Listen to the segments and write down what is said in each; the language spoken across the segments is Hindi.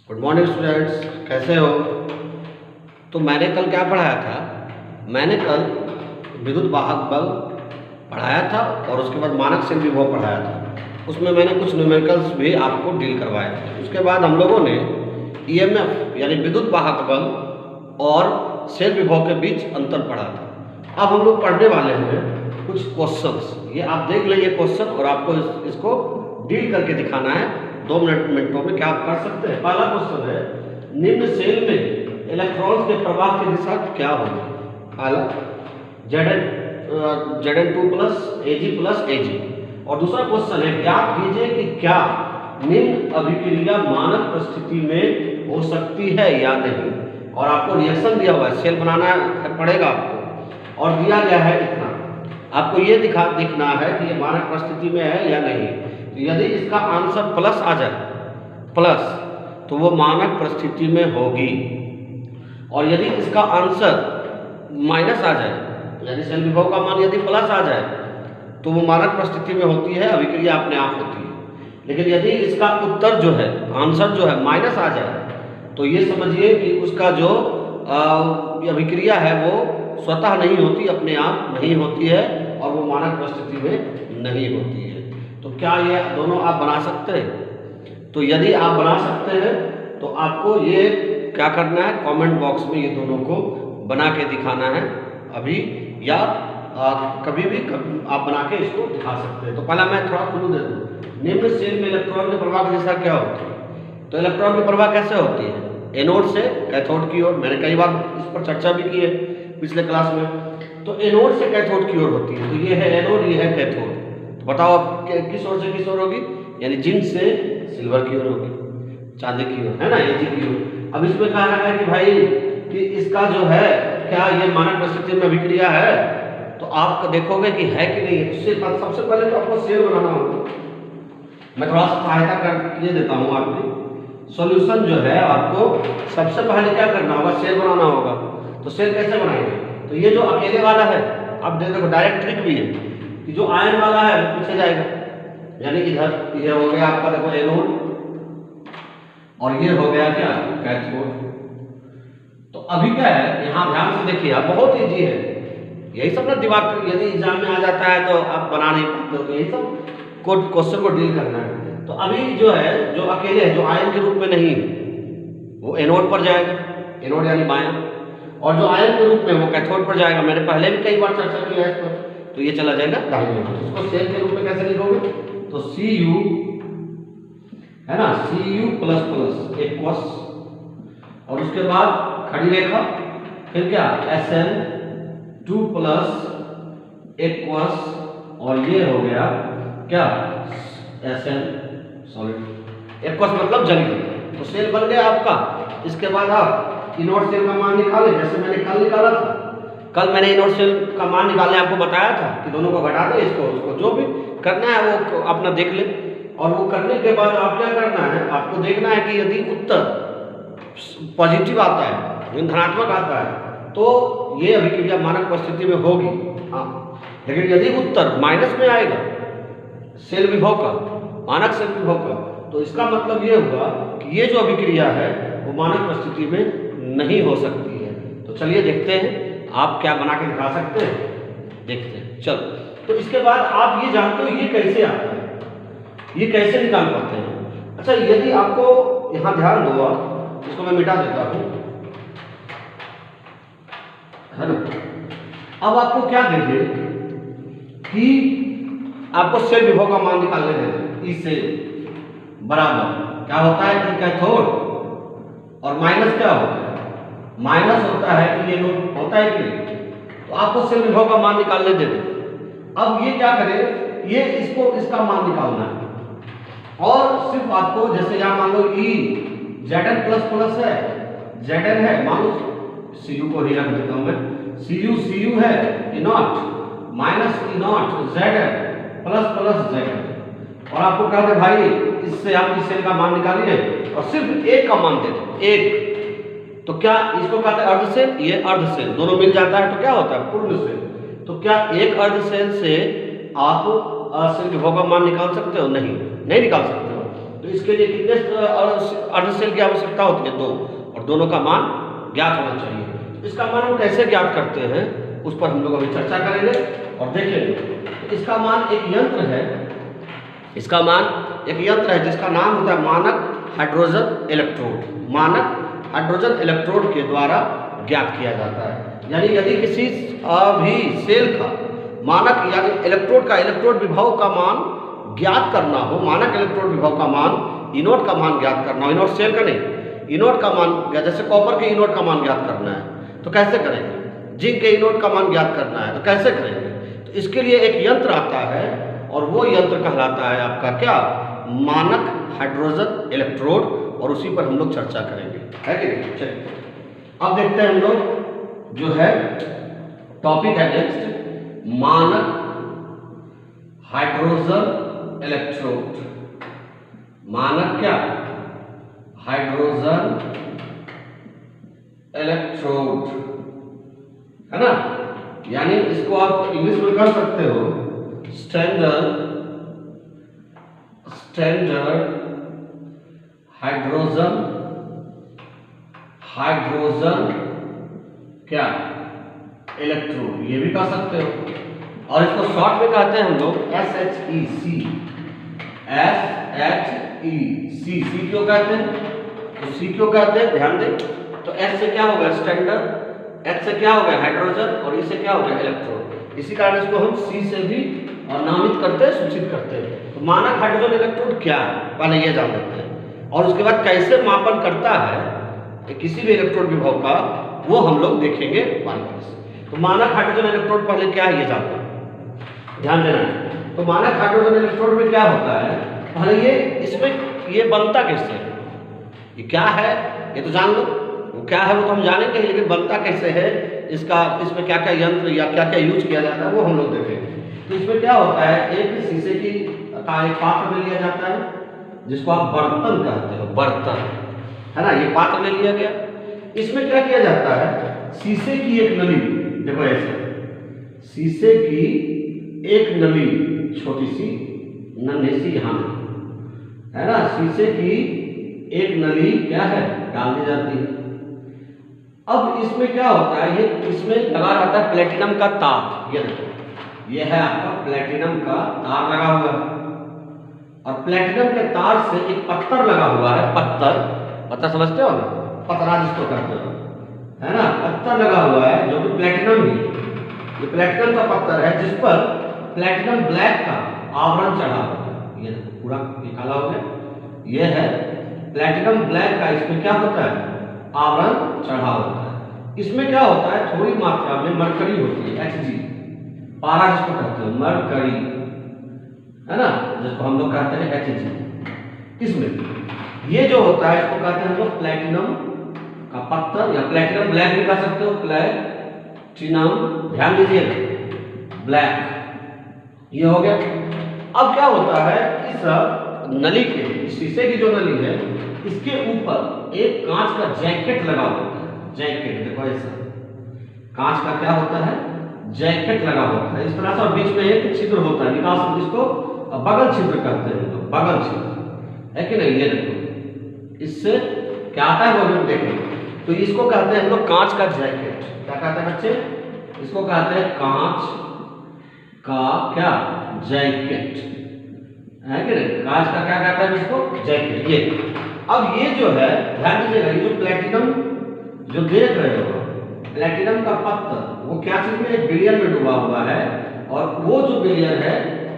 गुड मॉर्निंग स्टूडेंट्स, कैसे हो। तो मैंने कल क्या पढ़ाया था। मैंने कल विद्युत वाहक बल पढ़ाया था और उसके बाद मानक सेल विभव पढ़ाया था। उसमें मैंने कुछ न्यूमेरिकल्स भी आपको डील करवाए थे। उसके बाद हम लोगों ने ईएमएफ यानी विद्युत वाहक बल और सेल विभव के बीच अंतर पढ़ा था। अब हम लोग पढ़ने वाले हैं कुछ क्वेश्चंस। ये आप देख लीजिए क्वेश्चन और आपको इसको डील करके दिखाना है 2 मिनटों में। क्या आप कर सकते हैं। पहला क्वेश्चन है, निम्न सेल में इलेक्ट्रॉन्स के प्रवाह की दिशा क्या होगी। पहला Zn2 plus Ag plus Ag। और दूसरा क्वेश्चन है, ज्ञात कीजिए कि क्या निम्न अभिक्रिया मानक परिस्थिति में हो सकती है या नहीं। और आपको रिएक्शन दिया हुआ है, सेल बनाना पड़ेगा आपको और दिया गया है इतना। आपको ये दिखना है कि ये मानक परिस्थिति में है या नहीं। तो यदि इसका आंसर प्लस आ जाए, प्लस, तो वो मानक परिस्थिति में होगी। और यदि इसका आंसर माइनस आ जाए, यानी सेल विभव का मान यदि प्लस आ जाए तो वो मानक परिस्थिति में होती है, अभिक्रिया अपने आप होती है। लेकिन यदि इसका उत्तर जो है, आंसर जो है माइनस आ जाए, तो ये समझिए कि उसका जो अभिक्रिया है वो स्वतः नहीं होती, अपने आप नहीं होती है और वो मानक परिस्थिति में नहीं होती है। तो क्या ये दोनों आप बना सकते हैं। तो यदि आप बना सकते हैं तो आपको ये क्या करना है, कमेंट बॉक्स में ये दोनों को बना के दिखाना है अभी, या कभी भी आप बना के इसको दिखा सकते हैं। तो पहला मैं थोड़ा क्लू दे दूँ। निम्न सेल में इलेक्ट्रॉन के प्रवाह की दिशा क्या होती है। तो इलेक्ट्रॉन की प्रवाह कैसे होती है, एनोड से कैथोड की ओर। मैंने कई बार इस पर चर्चा भी की है पिछले क्लास में। तो एनोड से कैथोड की ओर होती है। तो ये है एनोड, ये है कैथोड। तो बताओ अब किस ओर से किस ओर होगी, यानी जिंक से सिल्वर की ओर होगी, चांदी की ओर, है ना, Ag की ओर। अब इसमें कहा रहा है कि भाई कि इसका जो है क्या ये मानक परिस्थिति में अभिक्रिया है। तो आप देखोगे कि है कि नहीं है। सबसे पहले तो आपको सेल बनाना होगा। मैं थोड़ा सा सहायता कर देता हूँ आपकी। सॉल्यूशन जो है आपको सबसे पहले क्या करना होगा, सेल बनाना होगा। तो सेल कैसे बनाएंगे। तो ये जो अकेले वाला है, आप देखो डायरेक्ट ट्रिक भी है कि जो आयन वाला है वो पीछे जाएगा, यानी इधर ये हो गया आपका, देखो एनोड, और ये हो गया क्या, कैथोड। तो अभी क्या है, यहाँ ध्यान से देखिए, आप बहुत इजी है। यही सब ना दिमाग, यदि एग्जाम में आ जाता है तो आप बना नहीं पाते हो। तो यही सब क्वेश्चन को डील करना है। तो अभी जो है, जो अकेले है, जो आयन के रूप में नहीं, वो एनोड पर जाएगा, एनोड यानी बायां। और जो आयन के रूप में वो कैथोड पर जाएगा। मैंने पहले भी कई बार चर्चा की है इस पर। तो ये चला जाएगा दाहिने ओर। इसको सेल के रूप में कैसे लिखोगे, तो Cu है ना, Cu प्लस प्लस एक्वस, और उसके बाद खड़ी रेखा, फिर क्या Sn2 प्लस एक्वस, और ये हो गया क्या Sn सॉलिड। एक्वस मतलब जंग। तो सेल बन गया आपका। इसके बाद आप इनोड सेल का मान निकालें, जैसे मैंने कल निकाला था। कल मैंने इनोड सेल का मान निकालने आपको बताया था कि दोनों को घटा दें, इसको उसको जो भी करना है वो अपना देख ले। और वो करने के बाद आप क्या करना है, आपको देखना है कि यदि उत्तर पॉजिटिव आता है, धनात्मक आता है, तो ये अभिक्रिया मानक परिस्थिति में होगी। हाँ, लेकिन यदि उत्तर माइनस में आएगा सेल विभव का, मानक सेल विभव का, तो इसका मतलब ये हुआ कि ये जो अभिक्रिया है वो मानक परिस्थिति में नहीं हो सकती है। तो चलिए देखते हैं आप क्या बना के दिखा सकते हैं, देखते हैं। चलो, तो इसके बाद आप ये जानते हो ये कैसे आता है, ये कैसे निकाल पाते हैं। अच्छा, यदि आपको यहाँ ध्यान दो, आप इसको मैं मिटा देता हूँ, है ना। अब आपको क्या देंगे कि आपको सेल विभव का मान निकालने देंगे। ई सेल बराबर क्या होता है कि कैथोड, और माइनस क्या होता है, माइनस होता है कि ये नोड होता है कि नहीं। तो आपको सेल विभव का मान निकालने दे दें। अब ये क्या करें, ये इसको इसका मान निकालना है। और सिर्फ आपको, जैसे यहाँ मान लो ई Zn प्लस प्लस है, Zn है, मान लो Cu को ही रख देता हूँ मैं, Cu है, E not minus E not Zn plus plus Zn। और आपको कहते हैं भाई इससे आप इस सेल का मान निकालिए और सिर्फ एक का मान दे दें, एक। तो क्या इसको कहते हैं अर्ध सेल, ये अर्ध सेल, दोनों मिल जाता है तो क्या होता है, पूर्ण सेल। तो क्या एक अर्ध सेल से आप सेल विभव का मान निकाल सकते हो, नहीं निकाल सकते हो। तो इसके लिए कितने अर्धसेल की आवश्यकता होती है? 2, और दोनों का मान ज्ञात होना चाहिए। तो इसका मान हम कैसे ज्ञात करते हैं उस पर हम लोग अभी चर्चा करेंगे और देखेंगे। तो इसका मान एक यंत्र है, इसका मान एक यंत्र है जिसका नाम होता है मानक हाइड्रोजन इलेक्ट्रोड। मानक हाइड्रोजन इलेक्ट्रोड के द्वारा ज्ञात किया जाता है। यानी यदि किसी भी सेल का मानक यानी इलेक्ट्रोड विभव का मान ज्ञात करना हो, मानक इलेक्ट्रोड विभव का मान, इनोड का मान ज्ञात करना हो, इनोड सेल का नहीं, इनोड का मान, जैसे कॉपर के इनोड का मान ज्ञात करना है तो कैसे करेंगे? जिंक के इनोड का मान ज्ञात करना है तो कैसे करेंगे? तो इसके लिए एक यंत्र आता है और वो यंत्र कहलाता है आपका क्या? मानक हाइड्रोजन इलेक्ट्रोड, और उसी पर हम लोग चर्चा करेंगे, है कि नहीं? चलिए अब देखते हैं हम लोग जो है टॉपिक है नेक्स्ट, मानक हाइड्रोजन इलेक्ट्रोड। मानक क्या? हाइड्रोजन इलेक्ट्रोड, है ना? यानी इसको आप इंग्लिश में कर सकते हो स्टैंडर्ड हाइड्रोजन क्या? इलेक्ट्रोड, ये भी कह सकते हो। और इसको शॉर्ट में कहते हैं हम लोग SHEC। सी क्यों कहते हैं? तो सी क्यों कहते हैं ध्यान दें। तो एस से क्या होगा? स्टैंडर्ड, एच से क्या हो गया? हाइड्रोजन, और इससे क्या हो गया? इलेक्ट्रोड। इसी कारण इसको हम सी से भी नामित करते हैं, सूचित करते हैं। तो मानक हाइड्रोजन इलेक्ट्रोड क्या है पहले ये जान लेते हैं, और उसके बाद कैसे मापन करता है किसी भी इलेक्ट्रोड विभव का वो हम लोग देखेंगे बारीकी से। तो मानक हाइड्रोजन इलेक्ट्रोड पहले क्या है ये जानते हैं, ध्यान देना है। तो मानक हाइड्रोजन इलेक्ट्रोड में क्या होता है? पहले ये इसमें ये बनता कैसे है, ये क्या है ये तो जान लो, वो क्या है वो तो हम जानेंगे, लेकिन बनता कैसे है, इसका इसमें क्या क्या यंत्र या क्या क्या यूज किया जाता है वो हम लोग देखेंगे। तो इसमें क्या होता है, एक शीशे की का एक पात्र ले लिया जाता है जिसको आप बर्तन कहते हो, बर्तन, है ना? ये पात्र ले लिया गया, इसमें क्या किया जाता है? शीशे की एक नली, देखो ऐसे शीशे की एक नली, छोटी सी नन्ही सी यहाँ है ना, शीशे की एक नली क्या है डाल दी जाती है। अब इसमें क्या होता है, ये इसमें लगा रहता है प्लेटिनम का तार, ये देखो ये है आपका प्लेटिनम का तार लगा हुआ है, और प्लेटिनम के तार से एक पत्थर लगा हुआ है, पत्थर समझते हो ना, पतरा जिसको कहते हो, है ना? पत्थर लगा हुआ है जो कि प्लेटिनम ही, ये प्लेटिनम का पत्थर है जिस पर प्लेटिनम ब्लैक का आवरण चढ़ा हुआ है, ये पूरा काला हो गया, ये है प्लेटिनम ब्लैक का, इसमें क्या होता है? आवरण चढ़ा होता है। इसमें क्या होता है, थोड़ी मात्रा में मरकरी होती है, Hg, पारा जिसको कहते हैं, मरकरी, है ना, जिसको हम लोग कहते हैं Hg। इसमें ये जो होता है इसको कहते हैं हम लोग प्लेटिनम का पत्थर, या प्लेटिनम ब्लैक भी कह सकते हो, प्लेटिनम, ध्यान दीजिए ब्लैक, ये हो गया। अब क्या होता है, इस नली के, शीशे की जो नली है इसके ऊपर एक कांच का जैकेट लगा होता है, जैकेट देखो ऐसा, कांच का क्या होता है? जैकेट लगा होता है इस तरह से, और बीच में एक छिद्र होता है, निकास, जिसको बगल छिद्र कहते हैं, तो बगल छिद्र है कि नहीं, ये देखो इससे क्या आता है वो भी देखेंगे। तो इसको कहते हैं हम लोग कांच का जैकेट, क्या कहते हैं बच्चे? इसको कहते हैं कांच का क्या? जैकेट, है कि नहीं? कांच का क्या कहता है इसको? जैकेट। ये अब ये जो है ध्यान दीजिएगा, ये जो प्लेटिनम जो देख रहे हो, प्लेटिनम का पत्थर वो क्या चीज में? एक बिलियन में डूबा हुआ है, और वो जो बिलियन है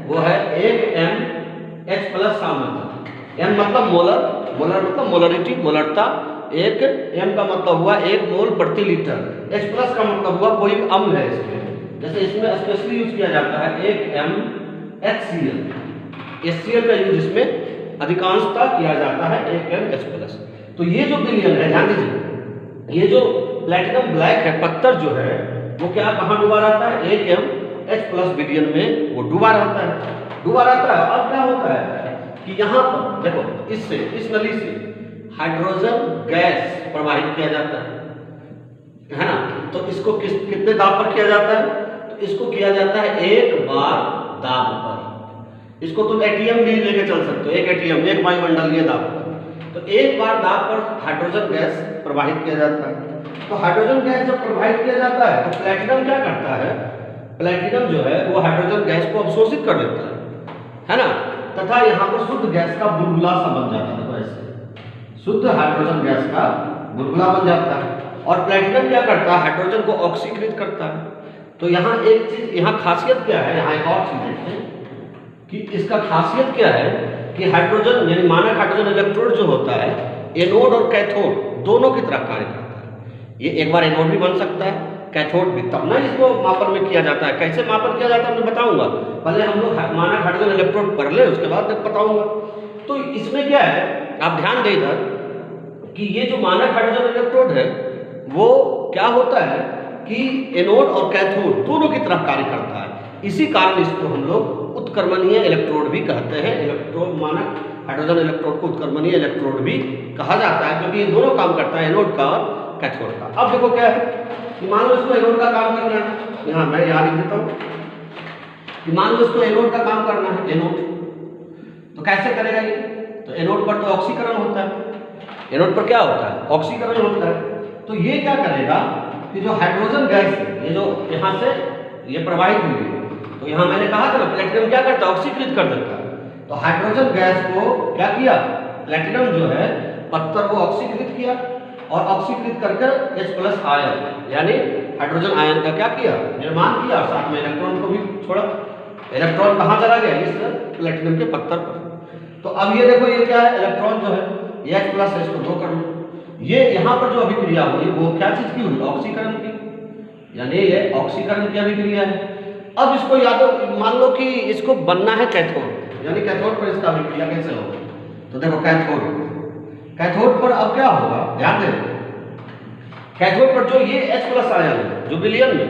वो है 1 mH+ सामर्थ्य। m मतलब मोलर, मोलर मतलब मोलरिटी, मोलरता, 1 m का मतलब हुआ 1 मोल प्रति लीटर, H+ का मतलब हुआ कोई अम्ल है इसमें, जैसे इसमें स्पेशली यूज किया जाता है 1 mHCl, HCl का यूज इसमें अधिकांशतः किया जाता है 1 mH+। तो ये जो बिलियन है, ध्यान दीजिए, ये जो प्लेटिनम ब्लैक है पत्थर जो है वो क्या कहाँ डूबा रहता है? 1 mH+ बिलियन में वो डूबा रहता है, डूबा रहता है। अब क्या होता है कि यहाँ पर देखो, इससे, इस नली से हाइड्रोजन गैस प्रवाहित किया जाता है ना? तो इसको कितने दाब पर किया जाता है? तो इसको किया जाता है 1 बार दाब पर, इसको तुम एटीएम भी लेके चल सकते हो, एक एटीएम, एक वायुमंडल ये दाब पर। तो एक बार दाब पर हाइड्रोजन गैस प्रवाहित किया जाता है। तो हाइड्रोजन गैस जब प्रवाहित किया जाता है तो प्लेटिनम क्या करता है, प्लेटिनम जो है वो हाइड्रोजन गैस को अवशोषित कर लेता है ना, तथा यहाँ पर शुद्ध गैस का बुलबुला सा बन जाता है। वैसे शुद्ध हाइड्रोजन गैस का बुलबुला बन जाता है। और प्लेटिनम क्या करता है, हाइड्रोजन को ऑक्सीकृत करता है। तो यहाँ एक चीज, यहाँ खासियत क्या है, यहाँ एक और चीज देखते हैं कि इसका खासियत क्या है कि हाइड्रोजन यानी मानक हाइड्रोजन इलेक्ट्रोड जो होता है एनोड और कैथोड दोनों की तरह कार्य करता है। ये एक बार एनोड भी बन सकता है, कैथोड भी, तब ना इसको मापन में किया जाता है। कैसे मापन किया जाता है मैं बताऊंगा, पहले हम लोग मानक हाइड्रोजन इलेक्ट्रोड पढ़ ले, उसके बाद बताऊंगा। तो इसमें क्या है, आप ध्यान दें इधर कि ये जो मानक हाइड्रोजन इलेक्ट्रोड है वो क्या होता है कि एनोड और कैथोड दोनों की तरह कार्य करता है। इसी कारण इसको हम लोग उत्क्रमणीय इलेक्ट्रोड भी कहते हैं। इलेक्ट्रोड, मानक हाइड्रोजन इलेक्ट्रोड को उत्क्रमणीय इलेक्ट्रोड भी कहा जाता है, क्योंकि ये दोनों काम करता है, एनोड का और कैथोड का। अब देखो क्या है कि मान लो इसको एनोड का काम करना है, यहाँ मैं याद लिख देता हूँ कि मान लो इसको एनोड का काम करना है, एनोड तो कैसे करेगा ये, तो एनोड पर तो ऑक्सीकरण होता है, एनोड पर क्या होता है, ऑक्सीकरण होता है। तो ये क्या करेगा कि जो हाइड्रोजन गैस है, ये जो यहाँ से ये प्रवाहित हुई है, तो यहाँ मैंने कहा था ना प्लेटिनम क्या करता है, ऑक्सीकृत कर देता है। तो हाइड्रोजन गैस को क्या किया, प्लेटिनम जो है पत्थर को ऑक्सीकृत किया, और ऑक्सीकृत करके H+ आयन यानी हाइड्रोजन आयन का क्या किया, निर्माण किया, साथ में इलेक्ट्रॉन को भी छोड़ा। इलेक्ट्रॉन कहाँ चला गया, इस प्लेटिनम के पत्थर पर। तो अब ये देखो ये क्या है, इलेक्ट्रॉन जो है ये H+ है, इसको 2 कर लो। ये यहाँ पर जो अभिक्रिया हुई वो क्या चीज की हुई, ऑक्सीकरण की, यानी ये ऑक्सीकरण की अभिक्रिया है। अब इसको याद मान लो कि इसको बनना है कैथोड, यानी कैथोड पर इसका अभिक्रिया कैसे होगा, तो देखो कैथोड पर अब क्या होगा, ध्यान दें, कैथोड पर जो ये H+ आयन जो विलयन में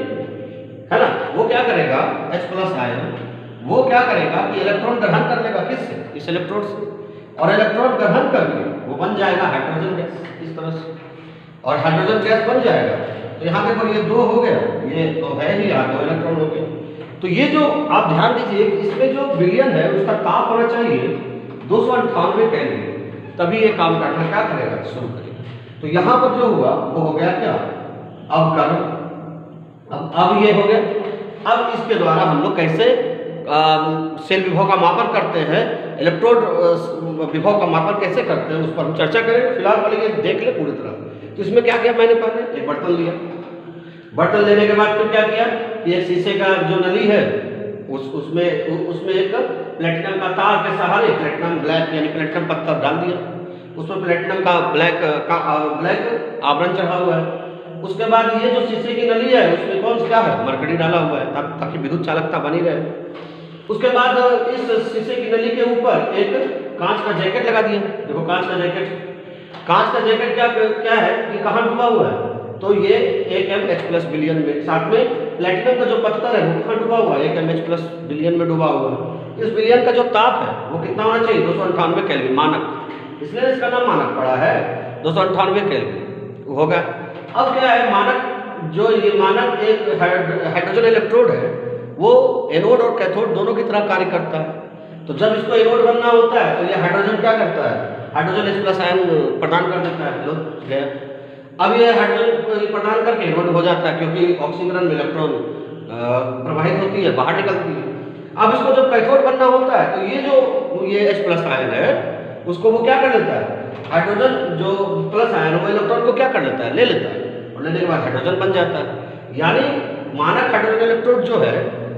है ना, वो क्या करेगा, H+ आयन वो क्या करेगा कि इलेक्ट्रॉन ग्रहण कर लेगा, किससे, इस इलेक्ट्रोड से, और इलेक्ट्रॉन ग्रहण करके वो बन जाएगा हाइड्रोजन गैस इस तरह से, और हाइड्रोजन गैस बन जाएगा। तो यहाँ देखो ये 2 हो गया, ये तो है ही, यहाँ 2 इलेक्ट्रॉन हो गए। तो ये जो आप ध्यान दीजिए इसमें जो विलयन है उसका ताप होना चाहिए 298 केल्विन, तभी ये काम करना क्या करेगा, शुरू करेगा। तो यहाँ पर जो हुआ वो हो गया क्या, अवकरण। अब ये हो गया। अब इसके द्वारा हम लोग कैसे सेल विभव का मापन करते हैं, इलेक्ट्रोड विभव का मापन कैसे करते हैं, उस पर हम चर्चा करेंगे। फिलहाल पहले ये देख ले पूरी तरह। तो इसमें क्या किया मैंने, पहले एक बर्तन लिया, बर्तन लेने के बाद फिर क्या किया कि एक शीशे का जो नली है उसमें एक प्लेटिनम का तार के सहारे प्लेटिनम ब्लैक यानी प्लेटिनम पत्थर डाल दिया, उसमें प्लेटिनम का ब्लैक आवरण चढ़ा हुआ है। उसके बाद ये जो शीशे की नली है उसमें कौन सा क्या है, मरकरी डाला हुआ है ताकि विद्युत चालकता बनी रहे। उसके बाद इस शीशे की नली के ऊपर एक कांच का जैकेट लगा दिया। देखो कांच का जैकेट क्या है कि कहाँ डूबा हुआ है, तो ये 1 H+ बिलियन में, साथ में प्लेटिनम का जो पत्थर है वो कहाँ डूबा हुआ है, 1 H+ बिलियन में डूबा हुआ है। इस बिलियन का जो ताप है वो कितना होना चाहिए, 298 केल्विन, मानक, इसलिए इसका नाम मानक पड़ा है, 298 केल्विन होगा। अब क्या है, मानक जो ये मानक एक हाइड्रोजन इलेक्ट्रोड है वो एनोड और कैथोड दोनों की तरह कार्य करता है। तो जब इसको एनोड बनना होता है तो ये हाइड्रोजन क्या करता है, हाइड्रोजन H+ आयन प्रदान कर देता है। लो गया, अब ये हाइड्रोजन प्रदान करके एनोड हो जाता है, क्योंकि ऑक्सीकरण में इलेक्ट्रॉन प्रवाहित होती है, बाहर निकलती है। अब इसको जब कैथोड बनना होता है तो ये जो ये H+ आयन है उसको वो क्या कर लेता है, हाइड्रोजन जो प्लस आयन वो इलेक्ट्रॉन को क्या कर लेता है, ले लेता है, और लेने के बाद हाइड्रोजन बन जाता है। यानी मानक हाइड्रोजन इलेक्ट्रोड जो है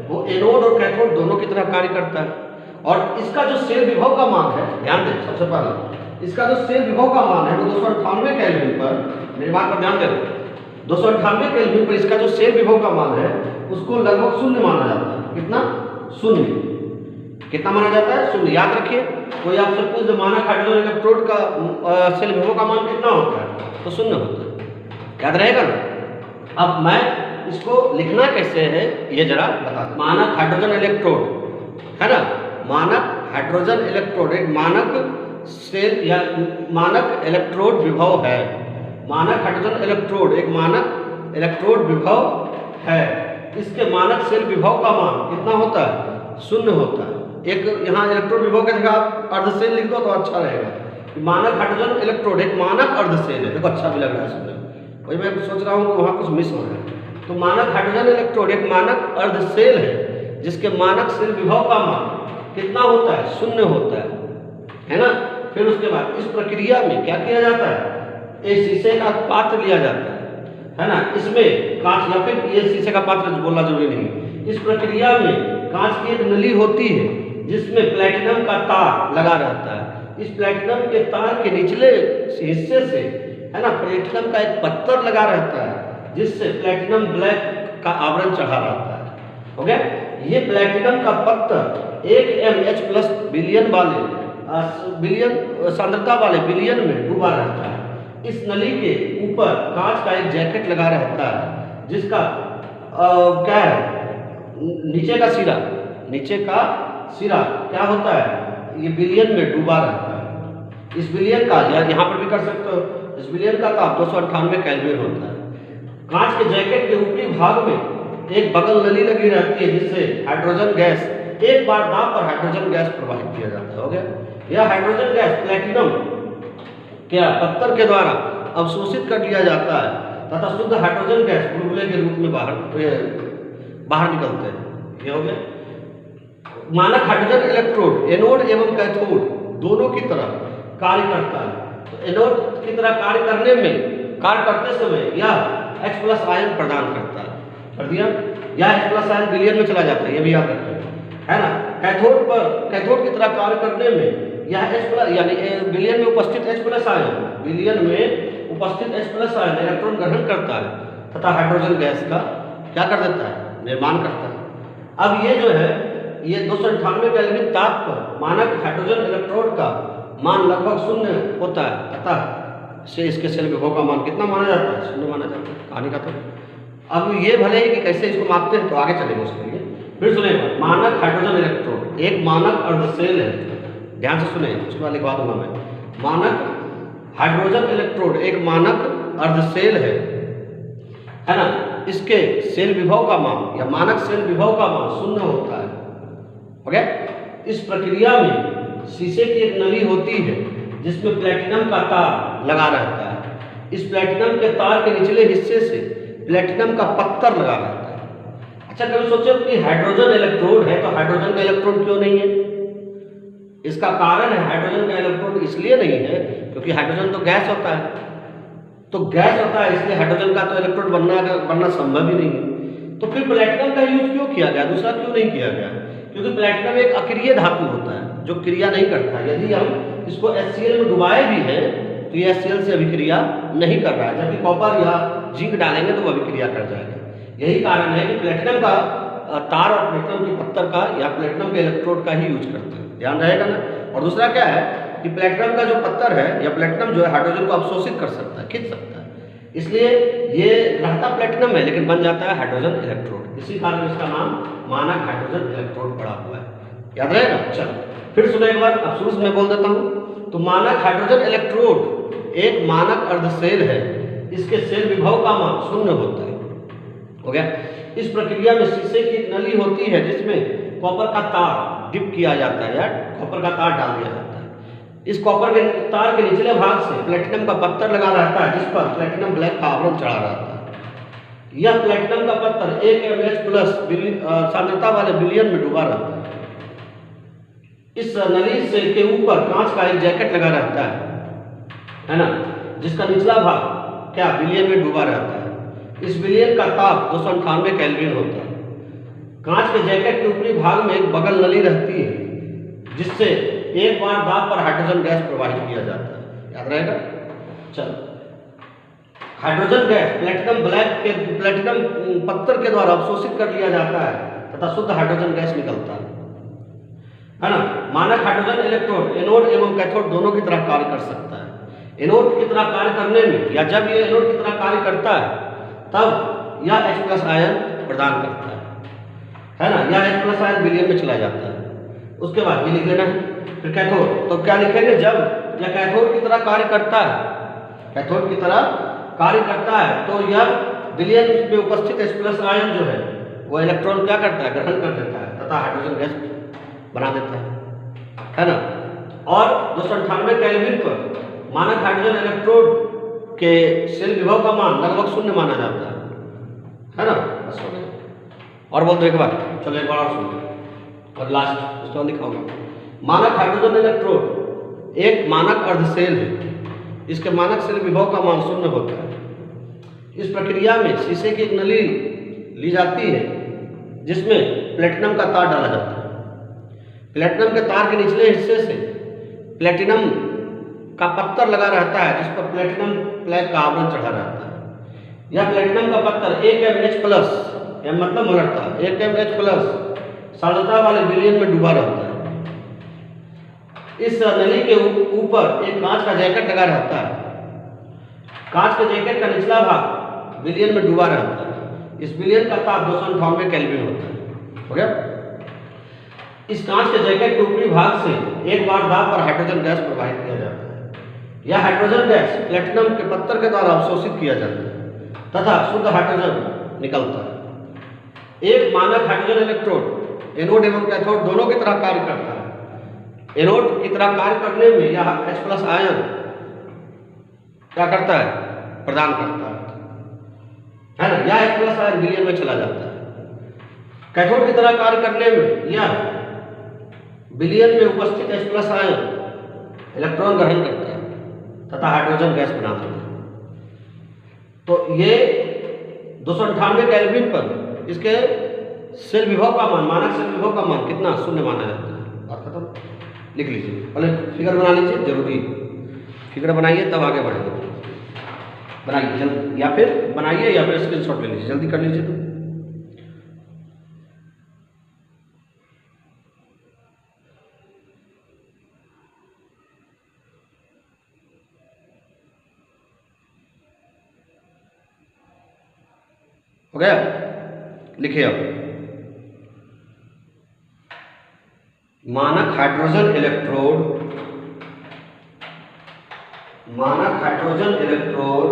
वो एनोड और कैथोड दोनों की तरह कार्य करता है। और इसका जो सेल विभव का मान है, ध्यान दें, सबसे पहले इसका जो सेल विभव का मान है वो 298 केल्विन पर, मेरी बात पर ध्यान दें, 298 केल्विन पर इसका जो सेल विभव का मान है उसको लगभग 0 माना जाता है। कितना, 0। कितना माना जाता है, 0। याद रखिए, कोई आपसे पूछ मानक हाइड्रोजन इलेक्ट्रोड का सेल विभव का मान कितना होता है, तो 0 होता है, याद रहेगा ना। अब मैं इसको लिखना कैसे है ये जरा बता दूं। मानक हाइड्रोजन इलेक्ट्रोड है ना, मानक हाइड्रोजन इलेक्ट्रोड एक मानक सेल या मानक इलेक्ट्रोड विभव है। मानक हाइड्रोजन इलेक्ट्रोड एक मानक इलेक्ट्रोड विभव है। इसके मानक सेल विभव का मान कितना होता है, 0 होता है। एक यहाँ इलेक्ट्रॉन विभव की जगह आप अर्धसेल लिख दो तो अच्छा रहेगा। मानक हाइड्रोजन इलेक्ट्रोड एक मानक अर्धसेल है, देखो अच्छा भी लग रहा है सुनने में, वही मैं सोच रहा हूँ कि वहाँ कुछ मिस हो रहा है। तो मानक हाइड्रोजन इलेक्ट्रोड एक मानक अर्धसेल है जिसके मानक सेल विभव का मान कितना होता है, 0 होता है ना। फिर उसके बाद इस प्रक्रिया में क्या किया जाता है, एक शीशे का पात्र लिया जाता है ना, इसमें कांच या फिर ये शीशे का पात्र बोलना जरूरी नहीं। इस प्रक्रिया में कांच की एक नली होती है जिसमें प्लेटिनम का तार लगा रहता है। इस प्लेटिनम के तार के निचले हिस्से से है ना प्लेटिनम का एक पत्थर लगा रहता है जिससे प्लेटिनम ब्लैक का आवरण चढ़ा रहता है। हो गया, ये प्लेटिनम का पत्थर 1 mH+ बिलियन वाले बिलियन सांद्रता वाले बिलियन में डूबा रहता है। इस नली के ऊपर कांच का एक जैकेट लगा रहता है जिसका क्या है, नीचे का सिरा क्या होता है, ये बिलियन में डूबा रहता है। इस बिलियन का यहाँ पर भी कर सकते हो, इस बिलियन का ताप 298 केल्विन होता है। कांच के जैकेट के ऊपरी भाग में एक बगल नली लगी रहती है जिससे हाइड्रोजन गैस एक बार दाब पर हाइड्रोजन गैस प्रवाहित किया जाता है। हो गया, यह हाइड्रोजन गैस प्लेटिनम क्या पत्थर के द्वारा अवशोषित कर लिया जाता है तथा शुद्ध हाइड्रोजन गैस बुलबुले के रूप में बाहर निकलते हैं। ये हो गया, मानक हाइड्रोजन इलेक्ट्रोड एनोड एवं कैथोड दोनों की तरह कार्य करता है। तो एनोड की तरह कार्य करते समय यह H+ आयन प्रदान करता है, कर दिया, यह H+ आयन बिलियन में चला जाता है, ये भी याद रखें, है ना। कैथोड की तरह कार्य करने में यह H+ यानी बिलियन में उपस्थित H+ आयन इलेक्ट्रॉन ग्रहण करता है तथा हाइड्रोजन गैस का क्या कर देता है, निर्माण करता है। अब ये जो है ये 298 केल्विन ताप पर मानक हाइड्रोजन इलेक्ट्रोड का मान लगभग 0 होता है, अतः से इसके सेल विभव का मान कितना माना जाता है, 0 माना जाता है। कहानी का तो अब ये भले ही कि कैसे इसको मापते हैं तो आगे चलेंगे उसके लिए। फिर सुने, मानक हाइड्रोजन इलेक्ट्रोड एक मानक अर्धसेल है, ध्यान से सुने, उसके बाद लिखवा दूंगा मैं। मानक हाइड्रोजन इलेक्ट्रोड एक मानक अर्धसेल है ना, इसके सेल विभव का मान या मानक सेल विभव का मान 0 होता है। हो गया, इस प्रक्रिया में शीशे की एक नली होती है जिसमें प्लेटिनम का तार लगा रहता है। इस प्लेटिनम के तार के निचले हिस्से से प्लेटिनम का पत्थर लगा रहता है। अच्छा, कभी सोचो कि हाइड्रोजन इलेक्ट्रोड है तो हाइड्रोजन का इलेक्ट्रोड क्यों नहीं है? इसका कारण है हाइड्रोजन का इलेक्ट्रोड इसलिए नहीं है क्योंकि हाइड्रोजन तो गैस होता है, इसलिए हाइड्रोजन का तो इलेक्ट्रोड बनना संभव ही नहीं है। तो फिर प्लेटिनम का यूज क्यों किया गया, दूसरा क्यों नहीं किया गया? क्योंकि प्लेटिनम एक अक्रिय धातु होता है जो क्रिया नहीं करता। यदि हम इसको HCl में डुबाए भी हैं तो ये HCl से अभिक्रिया नहीं कर रहा है, जबकि कॉपर या जिंक डालेंगे तो वो अभिक्रिया कर जाएगा। यही कारण है कि प्लेटिनम का तार और प्लेटिनम के पत्थर का या प्लेटिनम के इलेक्ट्रोड का ही यूज करते हैं, ध्यान रहेगा ना। और दूसरा क्या है कि प्लेटिनम का जो पत्थर है या प्लेटिनम जो है हाइड्रोजन को अवशोषित कर सकता है, खींच सकता है, इसलिए ये रहता प्लेटिनम है लेकिन बन जाता है हाइड्रोजन इलेक्ट्रोड। इसी कारण इसका नाम मानक हाइड्रोजन इलेक्ट्रोड पड़ा हुआ है, याद रहेगा। चलो फिर सुनो एक बार, अब शुरू से मैं बोल देता हूँ। तो मानक हाइड्रोजन इलेक्ट्रोड एक मानक अर्धसेल है, इसके सेल विभव का मान 0 होता है। हो गया, इस प्रक्रिया में शीशे की एक नली होती है जिसमें कॉपर का तार डिप किया जाता है या कॉपर का तार डाल दिया जाता है। इस कॉपर के तार के निचले भाग से प्लेटिनम का पत्थर लगा रहता है जिस पर प्लेटिनम ब्लैक का आवरण चढ़ा रहता है। यह प्लेटिनम का पत्थर 1 mH+ सांद्रता वाले बिलियन में डूबा रहता है। इस नली से के ऊपर कांच का एक जैकेट लगा रहता है ना, जिसका निचला भाग क्या बिलियन में डूबा रहता है। इस बिलियन का ताप 298 केल्विन होता है। कांच के जैकेट के ऊपरी भाग में एक बगल नली रहती है जिससे एक बार दाब पर हाइड्रोजन गैस प्रवाहित किया जाता है, याद रहेगा। चलो, हाइड्रोजन गैस प्लेटिनम पत्थर के द्वारा अवशोषित कर लिया जाता है तथा शुद्ध हाइड्रोजन गैस निकलता है ना। मानक हाइड्रोजन इलेक्ट्रोड एनोड एवं कैथोड दोनों की तरह कार्य कर सकता है। एनोड की तरह कार्य करने में या जब ये एनोड की तरह कार्य करता है तब यह H+ आयन प्रदान करता है ना, यह H+ आयन बिलियन में चला जाता है। उसके बाद ये लिख लेना है। फिर कैथोड, तो क्या लिखेंगे, जब यह कैथोड की तरह कार्य करता है तो यह बिलियन में उपस्थित H+ आयन जो है वो इलेक्ट्रॉन क्या करता है, ग्रहण कर लेता है तथा हाइड्रोजन गैस बना देता है ना। और 298 केल्विन पर मानक हाइड्रोजन इलेक्ट्रोड के शेल विभव का मान लगभग शून्य माना जाता है ना। बस हो गया। और बोल दो एक बार, चलो एक बार और सुनो और लास्ट उसको लिखाऊंगा। मानक हाइड्रोजन इलेक्ट्रोड एक मानक अर्धशेल है, इसके मानक शेल विभव का मान शून्य होता है। इस प्रक्रिया में शीशे की एक नली ली जाती है जिसमें प्लेटिनम का तार डाला जाता है। प्लेटिनम के तार के निचले हिस्से से प्लेटिनम का पत्थर लगा रहता है जिस पर प्लेटिनम प्लेग का आवरण चढ़ा रहता है। यह प्लेटिनम का पत्थर 1 mH+, यह मतलब मलटता 1 mH+ सांद्रता वाले विलयन में डूबा रहता है। इस नली के ऊपर एक कांच का जैकेट लगा रहता है। कांच के जैकेट का निचला भाग विलयन में डूबा रहता है। इस विलयन का ताप 298 केल्विन होता है। हो गया। इस कांच के जैकेट के ऊपरी भाग से एक बार दाब पर हाइड्रोजन गैस प्रवाहित किया जाता है। यह हाइड्रोजन गैस प्लेटिनम के पत्थर के द्वारा अवशोषित किया जाता है तथा शुद्ध हाइड्रोजन निकलता है। एक मानक हाइड्रोजन इलेक्ट्रोड एनोड एवं कैथोड दोनों की तरह कार्य करता है। एनोड की तरह कार्य करने में यह H+ आयन क्या करता है, प्रदान करता है ना। यह H+ आयन विलयन में चला जाता है। कैथोड की तरह कार्य करने में यह विलयन में उपस्थित H+ आयन इलेक्ट्रॉन ग्रहण करता है तथा हाइड्रोजन गैस बना देता है। तो ये 298 केल्विन पर इसके शेल विभव का मान, मानक शेल विभव का मान कितना, शून्य माना जाता है। बात खत्म। लिख लीजिए, पहले फिगर बना लीजिए, जरूरी फिगर बनाइए तब आगे बढ़ेंगे। बनाइए जल्दी, या फिर बनाइए या फिर स्क्रीनशॉट ले लीजिए, जल्दी कर लीजिए। तो हो गया, लिखिए अब। मानक हाइड्रोजन इलेक्ट्रोड, मानक हाइड्रोजन इलेक्ट्रोड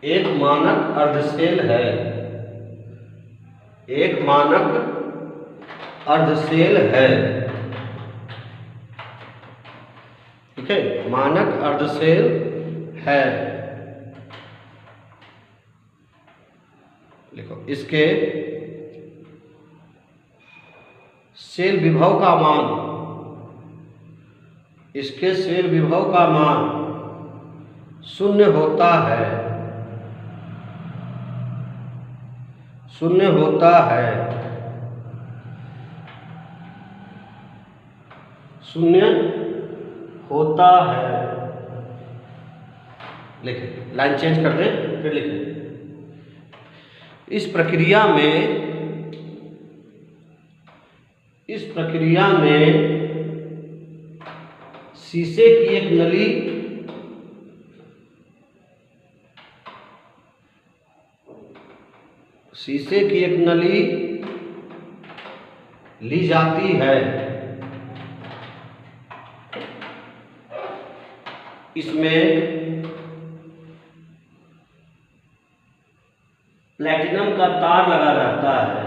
एक मानक अर्धशेल है, एक मानक अर्धशेल है। ठीक है, मानक अर्धशेल है। लिखो, इसके शेल विभव का मान, इसके शेल विभव का मान शून्य होता है, शून्य होता है, शून्य होता है। लिखें, लाइन चेंज कर दें फिर लिखें। इस प्रक्रिया में, इस प्रक्रिया में शीशे की एक नली शीशे की एक नली ली जाती है। इसमें प्लेटिनम का तार लगा रहता है,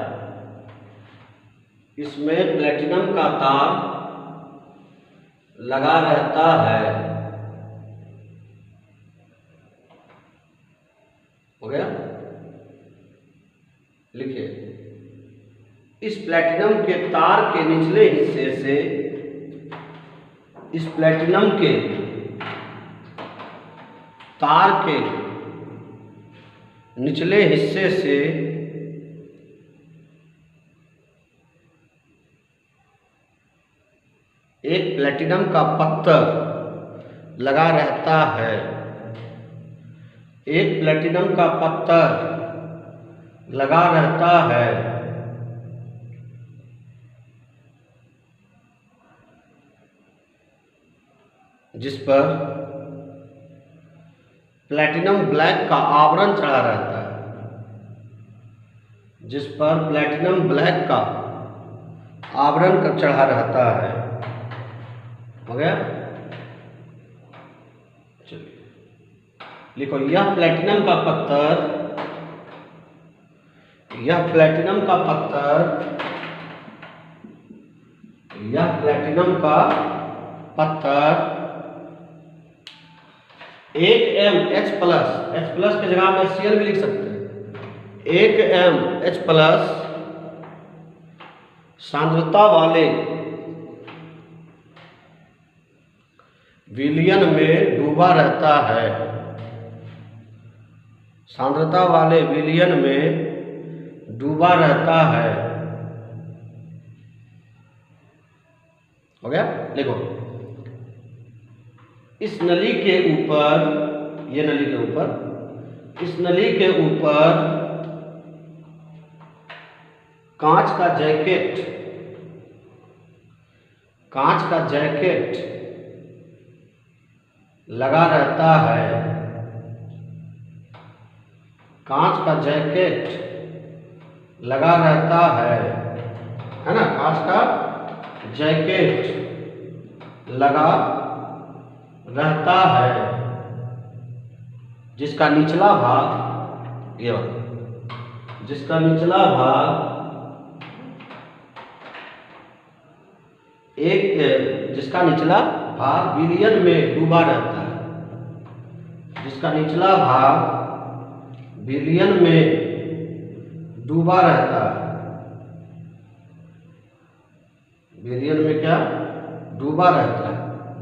इसमें प्लेटिनम का तार लगा रहता है। हो गया, लिखिए। इस प्लेटिनम के तार के निचले हिस्से से, इस प्लेटिनम के तार के निचले हिस्से से एक प्लेटिनम का पत्थर लगा रहता है, एक प्लेटिनम का पत्थर लगा रहता है। जिस पर प्लेटिनम ब्लैक का आवरण चढ़ा रहता है, जिस पर प्लेटिनम ब्लैक का आवरण चढ़ा रहता है। हो गया, चलिए लिखो। यह प्लेटिनम का पत्थर, यह प्लेटिनम का पत्थर यह प्लेटिनम का पत्थर 1 H+ की जगह में Cl भी लिख सकते हैं। 1 H+ सांद्रता वाले विलयन में डूबा रहता है। सांद्रता वाले विलयन में डूबा रहता है। हो गया? देखो, इस नली के ऊपर, ये नली के ऊपर, इस नली के ऊपर कांच का जैकेट लगा रहता है। कांच का जैकेट लगा रहता है ना? कांच का जैकेट लगा रहता है, जिसका निचला भाग, ये वाला, जिसका निचला भाग जिसका निचला भाग विलयन में डूबा रहता है। जिसका निचला भाग विलयन में डूबा रहता है। विलयन में क्या? डूबा रहता है।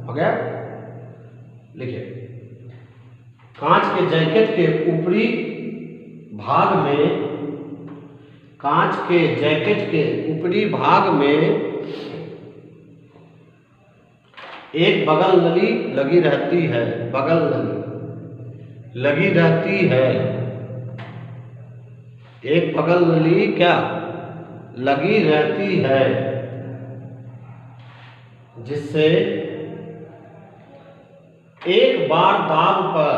हो गया? लिखिए, कांच के जैकेट के ऊपरी भाग में, कांच के जैकेट के ऊपरी भाग में एक बगल नली लगी रहती है। बगल नली लगी रहती है। एक बगल नली क्या? लगी रहती है, जिससे एक बार दाब पर,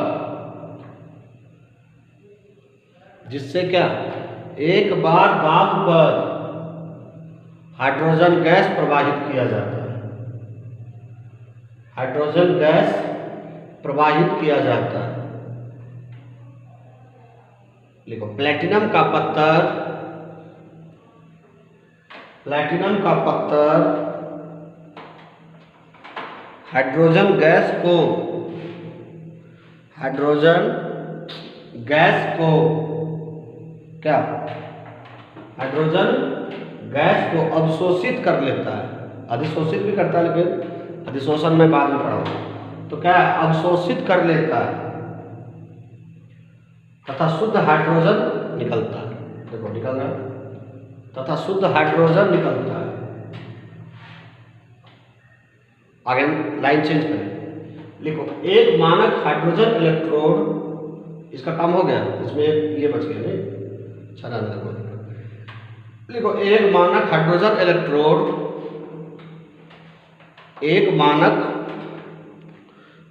जिससे क्या? एक बार दाब पर हाइड्रोजन गैस प्रवाहित किया जाता है। हाइड्रोजन गैस प्रवाहित किया जाता है। लिखो, प्लेटिनम का पत्थर, प्लेटिनम का पत्थर हाइड्रोजन गैस को, हाइड्रोजन गैस को क्या? हाइड्रोजन गैस को अवशोषित कर लेता है। अधिशोषित भी करता है, लेकिन अधिशोषण में बाद में पढ़ाऊंगा। तो क्या? अवशोषित कर लेता है तथा शुद्ध हाइड्रोजन निकलता है। देखो, निकल रहा है, तथा शुद्ध हाइड्रोजन निकलता है। आगे लाइन चेंज करें। लिखो, एक मानक हाइड्रोजन इलेक्ट्रोड, इसका काम हो गया, इसमें ये बच गया नहीं, अच्छा ना देखो। लिखो, एक मानक हाइड्रोजन इलेक्ट्रोड, एक मानक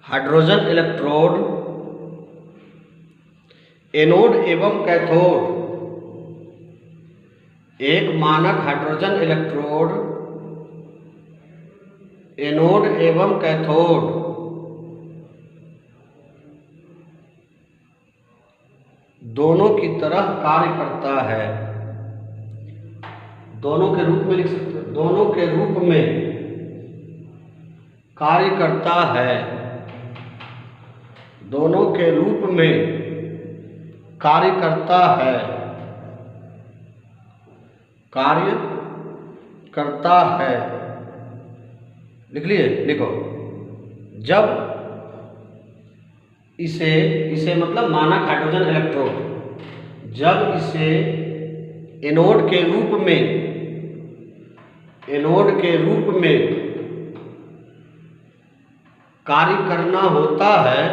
हाइड्रोजन इलेक्ट्रोड एनोड एवं कैथोड, एक मानक हाइड्रोजन इलेक्ट्रोड एनोड एवं कैथोड दोनों की तरह कार्य करता है। दोनों के रूप में लिख सकते हैं। दोनों के रूप में कार्य करता है। दोनों के रूप में कार्य करता है। कार्य करता है, लिख लिए? लिखो, जब इसे मतलब मानक हाइड्रोजन इलेक्ट्रोड, जब इसे एनोड के रूप में कार्य करना होता है,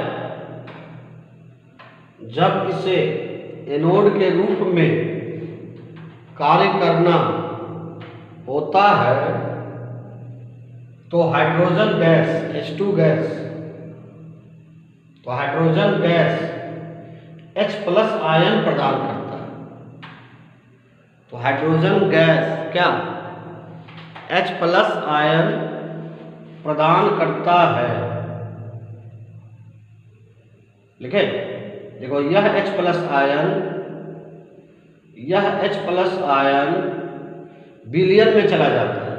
जब इसे एनोड के रूप में कार्य करना होता है, तो हाइड्रोजन गैस H2 गैस, तो हाइड्रोजन गैस H+ आयन प्रदान करता है। तो हाइड्रोजन गैस क्या? H+ आयन प्रदान करता है। लिखे? देखो, यह H+ आयन विलयन में चला जाता है।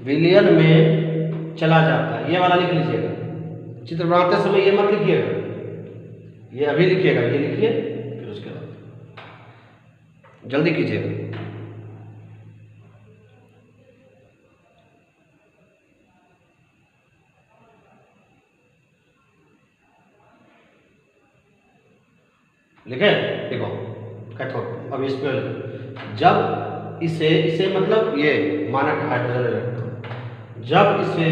विलयन में चला जाता है। ये वाला लिख लीजिएगा, चित्र बनाते समय ये मत लिखिएगा, ये अभी लिखिएगा, ये लिखिए, फिर उसके बाद जल्दी कीजिएगा। लिखे? देखो कैथोड, अब इस पे जब इसे मतलब ये मानक हाइड्रोजन इलेक्ट्रॉन, जब इसे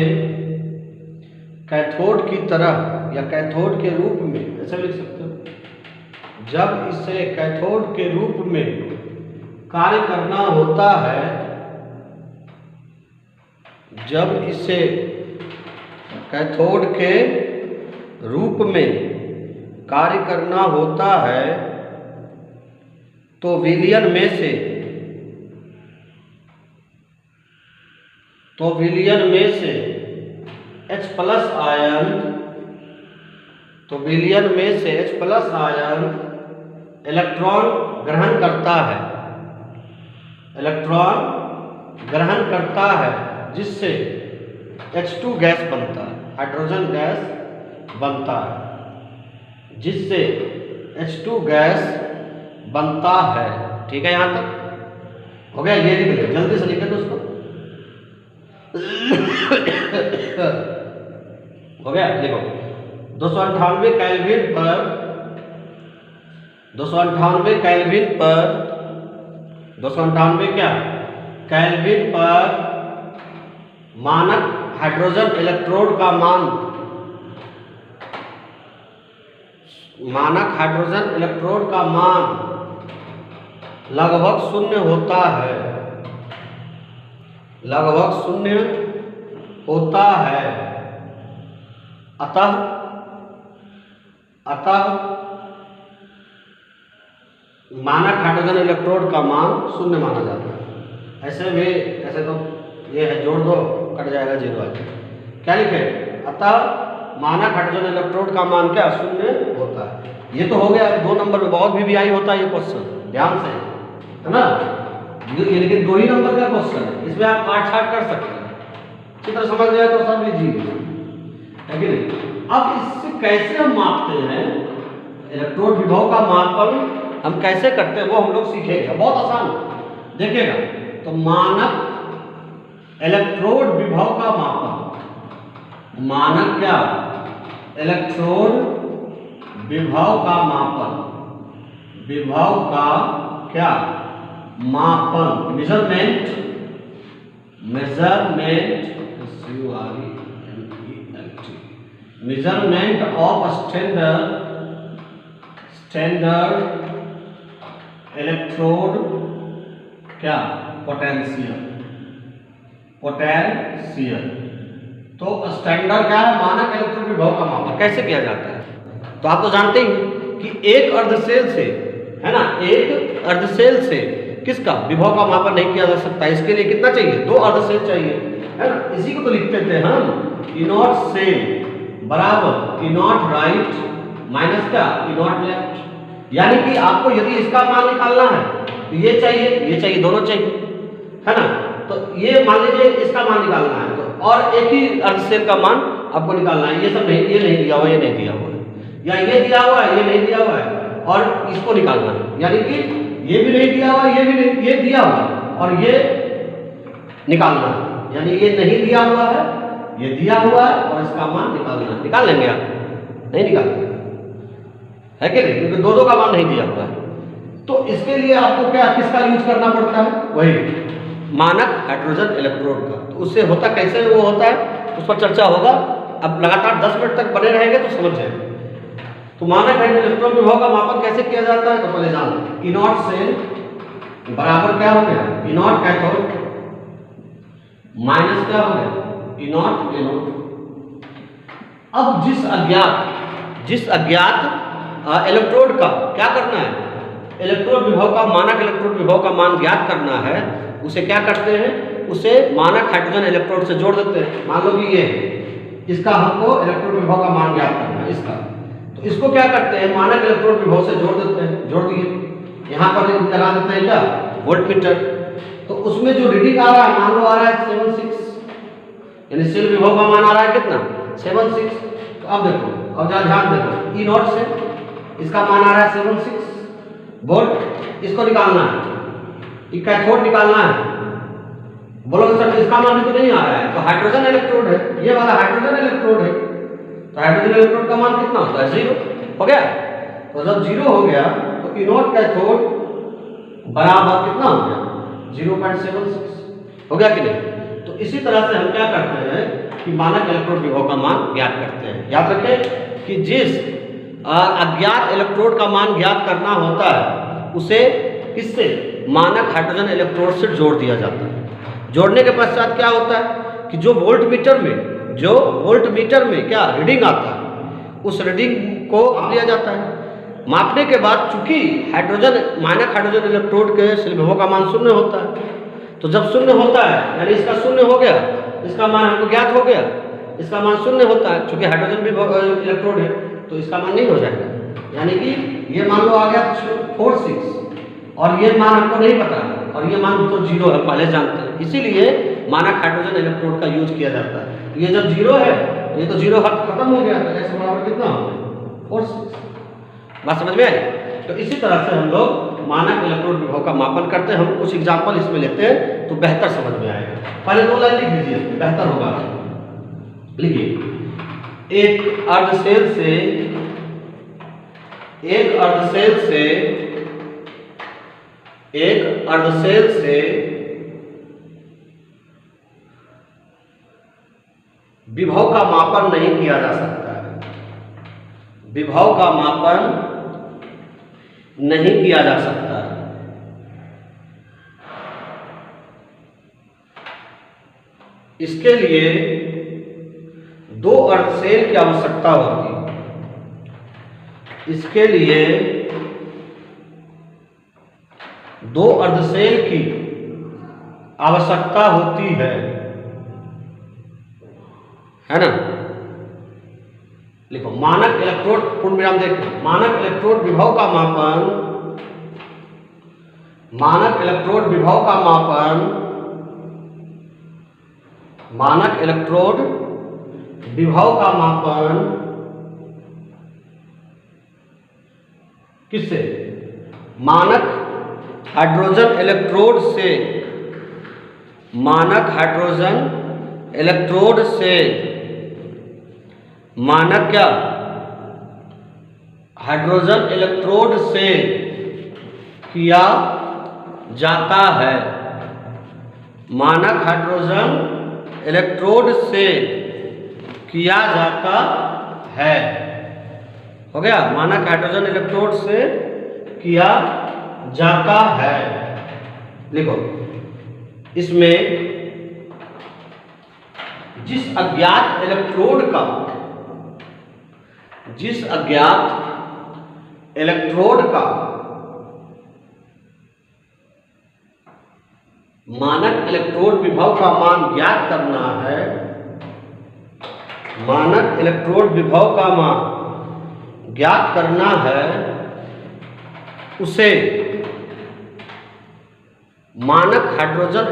कैथोड की तरह या कैथोड के रूप में, ऐसा लिख सकते हो, जब इसे कैथोड के रूप में कार्य करना होता है, जब इसे कैथोड के रूप में कार्य करना होता है तो विलयन में से H प्लस आयन, तो विलयन में से H प्लस आयन इलेक्ट्रॉन ग्रहण करता है, इलेक्ट्रॉन ग्रहण करता है, जिससे H2 गैस बनता है, हाइड्रोजन गैस बनता है, जिससे H2 गैस बनता है। ठीक है, यहाँ तक हो गया? ये लिख ले, जल्दी से लिखे दोस्तों। हो गया? देखो 298 केल्विन पर 298 केल्विन पर 298 क्या केल्विन पर मानक हाइड्रोजन इलेक्ट्रोड का मान, मानक हाइड्रोजन इलेक्ट्रोड का मान लगभग शून्य होता है, लगभग शून्य होता है। अतः मानक हाइड्रोजन इलेक्ट्रोड का मान शून्य माना जाता है। ऐसे भी, ऐसे तो ये है, जोड़ दो कट जाएगा जीरो आ जाएगा। क्या लिखे? अतः मानक हाइड्रोजन इलेक्ट्रोड का मान क्या शून्य होता है। ये तो हो गया 2 नंबर में, बहुत भी आई होता है ये क्वेश्चन, ध्यान से, है ना? ये लेकिन 2 ही नंबर का क्वेश्चन है, इसमें आप काट छाट कर सकते हैं, चित्र समझ गया तो सब लीजिए, है कि नहीं? अब इससे कैसे हम मापते हैं, इलेक्ट्रोड विभव का मापन हम कैसे करते हैं वो हम लोग सीखेंगे, बहुत आसान देखिएगा। तो मानक इलेक्ट्रोड विभव का मापन, मानक क्या इलेक्ट्रोड विभव का मापन, विभव का क्या मापन, measurement, measurement of standard electrode क्या पोटेंशियल, तो स्टैंडर्ड क्या है, मानक इलेक्ट्रोड विभव का मापन कैसे किया जाता है? तो आप तो जानते ही कि एक अर्धसेल से, है ना, एक अर्धसेल से किसका विभव का मापन नहीं किया जा सकता। इसके लिए कितना चाहिए? 2 अर्धसेल चाहिए, है ना? इसी को तो लिखते थे हम, इनॉट सेल बराबर इनॉट राइट माइनस क्या इनॉट लेफ्ट। यानी कि आपको यदि इसका मान निकालना है तो ये चाहिए, दोनों चाहिए, है ना? तो ये मान लीजिए इसका मान निकालना है तो, और एक ही अर्धसेल का मान आपको निकालना है। ये सब नहीं, ये नहीं दिया हुआ, ये नहीं दिया हुआ है, या ये दिया हुआ है, ये नहीं दिया हुआ है, और इसको निकालना है। यानी कि ये भी नहीं दिया हुआ, ये भी नहीं, ये दिया हुआ और ये निकालना है। यानी ये नहीं दिया हुआ है, ये दिया हुआ है, और इसका मान निकालना है। निकाल लेंगे आप? नहीं निकालेंगे, है कि नहीं? क्योंकि 2 का मान नहीं दिया हुआ है। तो इसके लिए आपको क्या, किसका यूज करना पड़ता है? वही मानक हाइड्रोजन इलेक्ट्रोड का। तो उससे होता कैसे वो होता है, उस पर चर्चा होगा। अब लगातार 10 मिनट तक बने रहेंगे तो समझ जाएंगे। तो मानक हाइड्रोजन इलेक्ट्रॉन विभव का मापन कैसे किया जाता है? तो पहले जान लो, इनॉट सेल बराबर क्या हो गया, इनॉट कैथोड माइनस क्या हो गया, इनॉट एनोड। अब जिस अज्ञात इलेक्ट्रोड का क्या करना है, इलेक्ट्रोड विभव का, मानक इलेक्ट्रोड विभव का मान ज्ञात करना है, उसे क्या करते हैं, उसे मानक हाइड्रोजन इलेक्ट्रोड से जोड़ देते हैं। मान लो कि ये इसका हमको इलेक्ट्रोड विभव का मान ज्ञात करना है, इसका, तो इसको क्या करते हैं, मानक इलेक्ट्रोड विभव से जोड़ देते हैं। जोड़ दिए, यहाँ पर लगा देते हैं क्या, वोल्टमीटर। तो उसमें जो रीडिंग आ रहा है, मान लो आ रहा है 76, यानी शेल विभव का मान आ रहा है कितना 76। तो अब देखो, अब जरा ध्यान देखो, ई नॉट से इसका मान आ रहा है 76 वोल्ट, इसको निकालना है, ई कैथोड निकालना है। बोलोगे सर इसका मान भी तो नहीं आ रहा है, तो हाइड्रोजन इलेक्ट्रोड है, ये वाला हाइड्रोजन इलेक्ट्रोड है, तो हाइड्रोजन इलेक्ट्रोड का मान कितना होता है 0 हो गया। तो जब 0 हो गया तो ई नॉट कैथोड बराबर कितना हो गया 0.76 हो गया कि नहीं। तो इसी तरह से हम क्या करते हैं कि मानक इलेक्ट्रोड विभव का मान ज्ञात करते हैं। याद रखें कि जिस अज्ञात इलेक्ट्रोड का मान ज्ञात करना होता है उसे किससे मानक हाइड्रोजन इलेक्ट्रोड से जोड़ दिया जाता है। जोड़ने के पश्चात क्या होता है कि जो वोल्ट मीटर में क्या रीडिंग आता है उस रीडिंग को माप लिया जाता है। मापने के बाद चूंकि मानक हाइड्रोजन इलेक्ट्रोड के शेल विभव का मान 0 होता है, तो जब 0 होता है यानी इसका 0 हो गया, इसका मान हमको ज्ञात हो गया, इसका मान 0 होता है, चूंकि हाइड्रोजन इलेक्ट्रोड है तो इसका मान नहीं हो जाएगा। यानी कि ये मान लो आ गया 46 और ये मान हमको नहीं पता और ये मान तो 0 है, पहले जानते हैं, इसीलिए मानक हाइड्रोजन इलेक्ट्रोड का यूज किया जाता है। ये जब 0 है ये तो 0 खत्म हो गया, तो x बराबर कितना हो गया 46। बात समझ में आई। तो इसी तरह से हम लोग मानक इलेक्ट्रोड विभव का मापन करते हैं। हम कुछ एग्जाम्पल इसमें लेते हैं तो बेहतर समझ में आएगा। पहले 2 लाइन लिख लीजिए, बेहतर होगा। लिखिए, एक अर्धसेल से विभव का मापन नहीं किया जा सकता है, विभव का मापन नहीं किया जा सकता है। इसके लिए 2 अर्धसेल की आवश्यकता होती है। इसके लिए 2 अर्धसेल की आवश्यकता होती है ना। लिखो, मानक इलेक्ट्रोड पूर्ण विराम देखो, मानक इलेक्ट्रोड विभव का मापन मानक इलेक्ट्रोड विभव का मापन किससे मानक हाइड्रोजन इलेक्ट्रोड से मानक क्या हाइड्रोजन इलेक्ट्रोड से किया जाता है। मानक हाइड्रोजन इलेक्ट्रोड से किया जाता है। हो गया, मानक हाइड्रोजन इलेक्ट्रोड से किया जाता है। लिखो, इसमें जिस अज्ञात इलेक्ट्रोड का मानक इलेक्ट्रोड विभव का मान ज्ञात करना है, मानक इलेक्ट्रोड विभव का मान ज्ञात करना है, उसे मानक हाइड्रोजन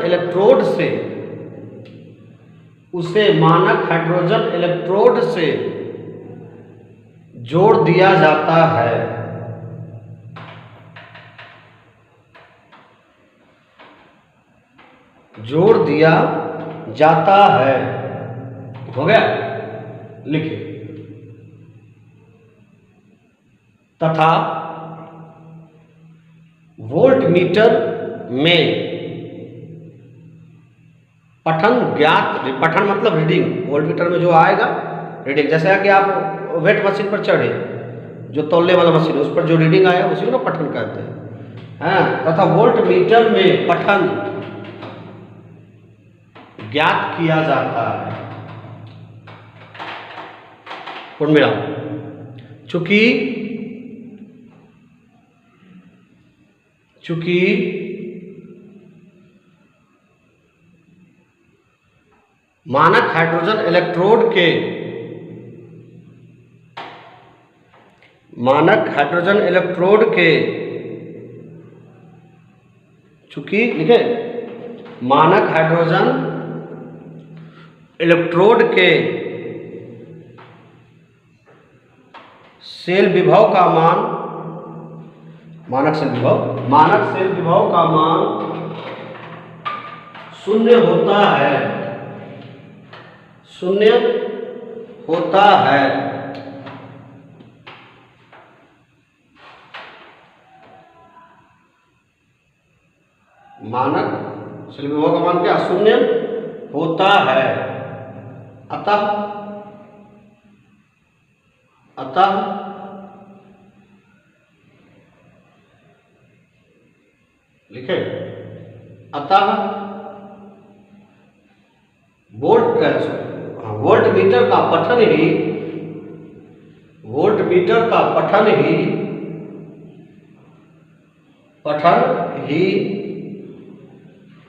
इलेक्ट्रोड से जोड़ दिया जाता है। जोड़ दिया जाता है। हो गया, लिखिए, तथा वोल्ट मीटर में पठन मतलब रीडिंग, वोल्ट मीटर में जो आएगा रीडिंग, जैसे कि आप वेट मशीन पर चढ़े, जो तौलने वाला मशीन है उस पर जो रीडिंग आया उसी को पठन कहते हैं। हाँ, तथा वोल्ट मीटर में पठन ज्ञात किया जाता है। पूर्ण विराम। चूंकि मानक हाइड्रोजन इलेक्ट्रोड के चूंकि लिखे मानक हाइड्रोजन इलेक्ट्रोड के सेल विभव का मान, मानक सेल विभव का मान 0 होता है, 0 होता है। मानक सेल विभव का मान क्या 0 होता है। अतः लिखे, अतः वोल्टमीटर का पठन ही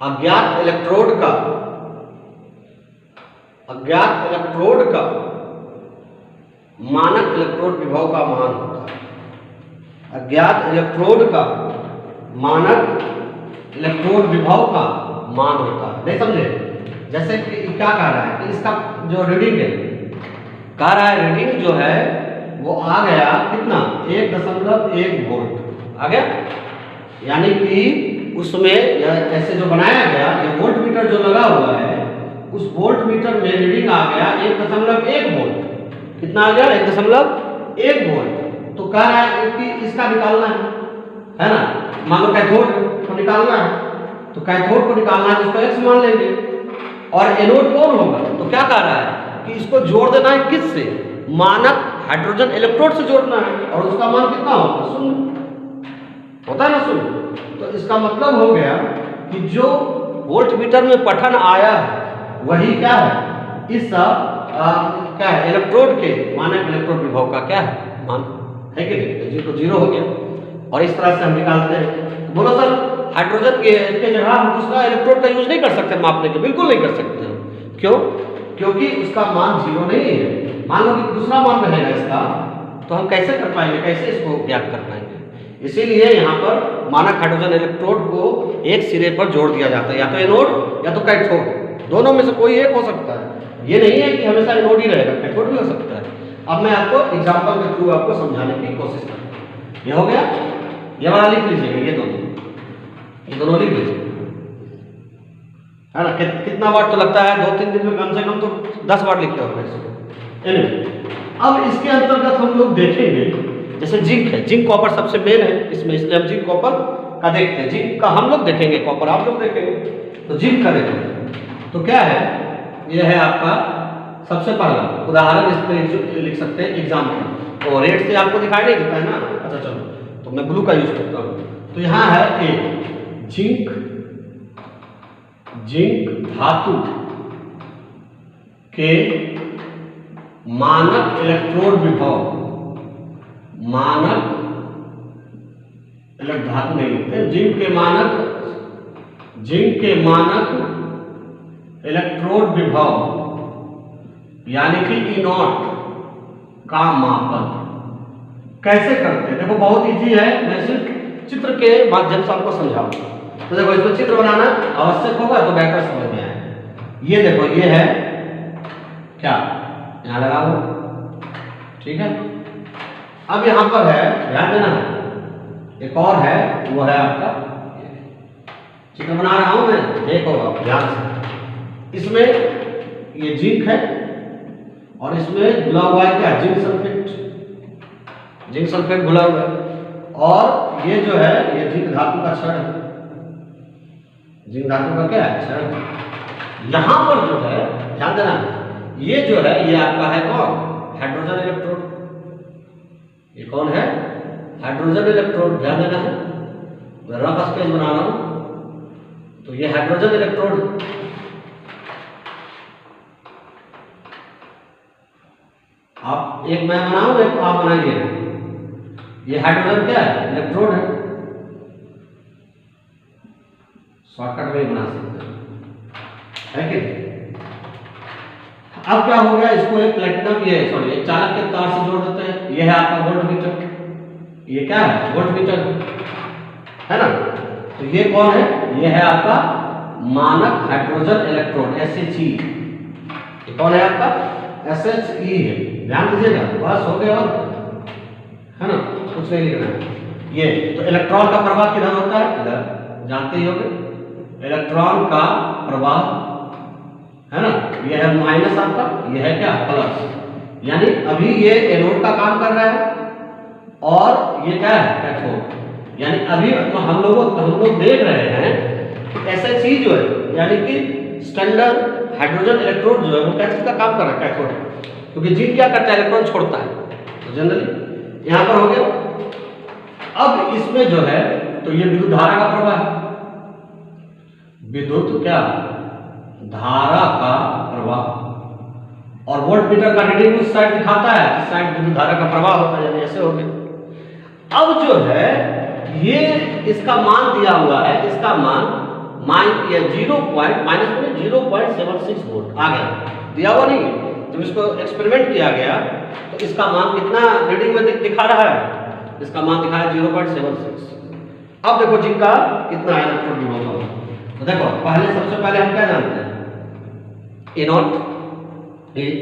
अज्ञात इलेक्ट्रोड का मानक इलेक्ट्रोड विभव का मान होता है। अज्ञात इलेक्ट्रोड का मानक इलेक्ट्रोड विभव का मान होता है। नहीं समझे? जैसे कि क्या कह रहा है कि इसका जो रीडिंग है, कह रहा है रीडिंग जो है वो आ गया कितना 1.1 वोल्ट आ गया। यानी कि उसमें ऐसे जो बनाया गया ये वोल्ट मीटर जो लगा हुआ है, उस वोल्ट मीटर में रीडिंग आ गया 1.1 वोल्ट। कितना आ गया 1.1 वोल्ट। तो कह रहा है कि इसका निकालना है ना। मान लो कैथोड को निकालना है, तो कैथोड को निकालना है तो उसको x मान लेंगे। और एनोड कौन होगा? तो क्या कह रहा है कि इसको जोड़ देना है किससे? मानक हाइड्रोजन इलेक्ट्रोड से जोड़ना है। और उसका मान कितना होता है? 0 होता है ना 0। तो इसका मतलब हो गया कि जो वोल्ट मीटर में पठन आया है वही क्या है, इस क्या है इलेक्ट्रोड के मानक इलेक्ट्रोड विभव का क्या है मान है कि नहीं। तो 0 हो गया। और इस तरह से हम निकालते हैं। तो बोलो सर हाइड्रोजन के जगह हम दूसरा इलेक्ट्रोड का यूज नहीं कर सकते मापने के? बिल्कुल नहीं कर सकते। क्यों? क्योंकि उसका मान 0 नहीं है। मान लो कि दूसरा मान रहेगा इसका, तो हम कैसे कर पाएंगे, कैसे इसको ज्ञात कर पाएंगे? इसीलिए यहाँ पर मानक हाइड्रोजन इलेक्ट्रोड को एक सिरे पर जोड़ दिया जाता है, या तो एनोड या तो कैथोड, दोनों में से कोई एक हो सकता है। ये नहीं है कि हमेशा एनोड ही रहेगा, कैथोड भी हो सकता है। अब मैं आपको एग्जांपल के थ्रू आपको समझाने की कोशिश करूँ। ये हो गया, ये वाला लिख लीजिएगा, ये दोनों लिख लीजिए, है ना। कितना वाट तो लगता है 2-3 दिन में, कम से कम तो 10 वाट लिखे होगा इसको। अब इसके अंतर्गत हम लोग देखेंगे जैसे जिंक है, जिंक कॉपर सबसे मेन है इसमें, इसलिए हम जिंक कॉपर का देखते हैं। जिंक का हम लोग देखेंगे, कॉपर आप लोग देखेंगे। तो जिंक का देखेंगे तो क्या है, यह है आपका सबसे पहला उदाहरण, इस पर लिख सकते हैं एग्जाम्पल। तो रेड से आपको दिखाई नहीं देता है ना। अच्छा चलो, तो मैं ब्लू का यूज करता हूँ। तो यहाँ है एक जिंक धातु के मानक इलेक्ट्रोड विभव, मानक धातु नहीं लिखते, जिंक के मानक इलेक्ट्रोड विभव यानी कि E0 का मापन कैसे करते हैं। देखो बहुत इजी है, मैं सिर्फ चित्र के माध्यम से आपको समझाऊंगा। तो देखो इसमें चित्र बनाना आवश्यक होगा तो बेहतर समझ में आए। ये देखो, ये है क्या, यहाँ लगा दो, ठीक है। अब यहाँ पर है, ध्यान देना है, एक और है, वो है आपका चित्र बना रहा हूं मैं, देखो आप ध्यान से। इसमें ये जिंक है और इसमें घुला हुआ है क्या, जिंक सल्फेट घुला हुआ है। और ये जो है ये जिंक धातु का क्षण है, जिंक धातु का क्या है क्षण। यहां पर जो है ध्यान देना, ये जो है ये आपका है कौन, हाइड्रोजन इलेक्ट्रोड। ये कौन है, हाइड्रोजन इलेक्ट्रोड। ध्यान देना है, मैं रफ स्केच बना रहा हूं। तो ये हाइड्रोजन इलेक्ट्रोड, आप एक मैं बनाऊं, एक आप बनाइए। ये हाइड्रोजन क्या है, इलेक्ट्रोड है। शॉर्टकट में बना सकते हैं, है कि? अब क्या हो गया, इसको एक प्लेटिनम एक चालक के तार से जोड़ देते हैं। ये है आपका वोल्टमीटर, ये क्या है वोल्टमीटर, है ना। तो ये कौन है, ये है आपका मानक हाइड्रोजन इलेक्ट्रोड, SHE। कौन है आपका SHE है, ध्यान दीजिएगा, बस हो गया, और है ना, कुछ नहीं लिखना है। ये तो इलेक्ट्रॉन का प्रवाह किधर होता है, इधर, जानते ही होंगे इलेक्ट्रॉन का प्रवाह, है ना, ये है माइनस आपका, ये है क्या प्लस, यानी अभी ये एनोड का काम कर रहा है और ये क्या है कैथोड, यानी अभी हम लोग देख रहे हैं कि SHE जो है यानी कि स्टैंडर्ड हाइड्रोजन इलेक्ट्रोड जो है वो क्या चीज का काम कर रहा है, कैथोड, क्योंकि जिंक क्या करता है, इलेक्ट्रॉन छोड़ता है, तो जनरली यहां पर हो गया। अब इसमें जो है तो ये विद्युत धारा का प्रवाह है, विद्युत क्या धारा का प्रवाह, और वोल्टमीटर का रीडिंग उस साइड दिखाता है, इस साइड विद्युत धारा का प्रवाह होता है, यानी ऐसे हो गया। अब जो है ये इसका मान दिया हुआ है, इसका मान -0.76 वोल्ट आ गया, दिया हुआ नहीं है। जब इसको एक्सपेरिमेंट किया गया तो इसका मान कितना रीडिंग में दिखा रहा है, इसका मान दिखा है 0.76। अब देखो जिनका कितना इलेक्ट्रॉन विभव होगा, तो देखो पहले सबसे पहले हम क्या जानते हैं,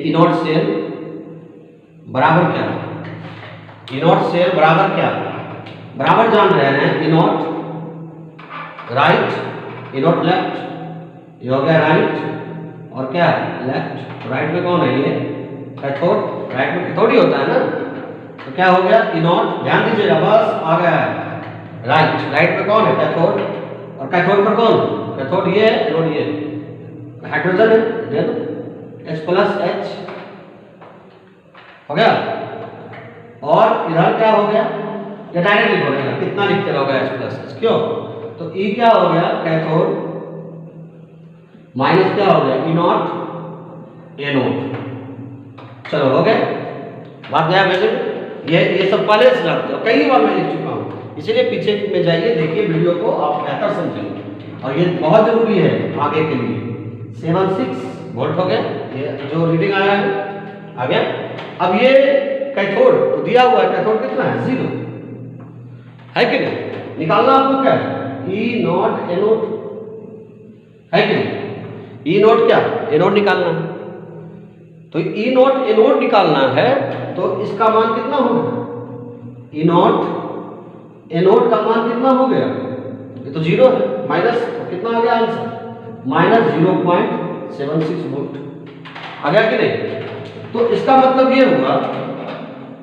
इनोड सेल बराबर क्या, इनोड सेल बराबर क्या, बराबर जान रहे हैं, इनोड राइट इनोड लेफ्ट, ये हो गया राइट और क्या लेफ्ट, राइट में कौन है ये कैथोड, राइट में कैथोड ही होता है ना, तो क्या हो गया इनोड, ध्यान दीजिएगा बस आ गया है राइट, राइट में कौन है कैथोड, और कैथोड पर कौन, कैथोड ये है, इनोड ये हाइड्रोजन है, दे दो H+H हो गया, और इधर क्या हो गया, ये डायरेक्ट लिख हो गया, कितना लिखते रहोगे H+H, क्यों, तो E क्या हो गया कैथोड माइनस क्या हो गया इनोड एनोड, चलो हो गया, बात गया वैसे ये सब पहले से जानते हो, कई बार मैं लिख चुका हूँ, इसीलिए पीछे में जाइए देखिए वीडियो को, आप बेहतर समझेंगे, और ये बहुत जरूरी है आगे के लिए। 76 वोल्ट हो गया, ये जो रीडिंग आया है आ गया। अब ये कैथोड तो दिया हुआ है, कैथोड कितना है 0 है कि नहीं, निकालना आपको क्या है E नॉट एनोड है कि नहीं, E नोट क्या एनोड निकालना है, तो E नोट एनोड निकालना है, तो इसका मान कितना होगा, E नोट एनोड का मान कितना हो गया, ये तो 0 है, माइनस तो कितना आ गया आंसर -0.76 वोल्ट आ गया कि नहीं। तो इसका मतलब ये हुआ,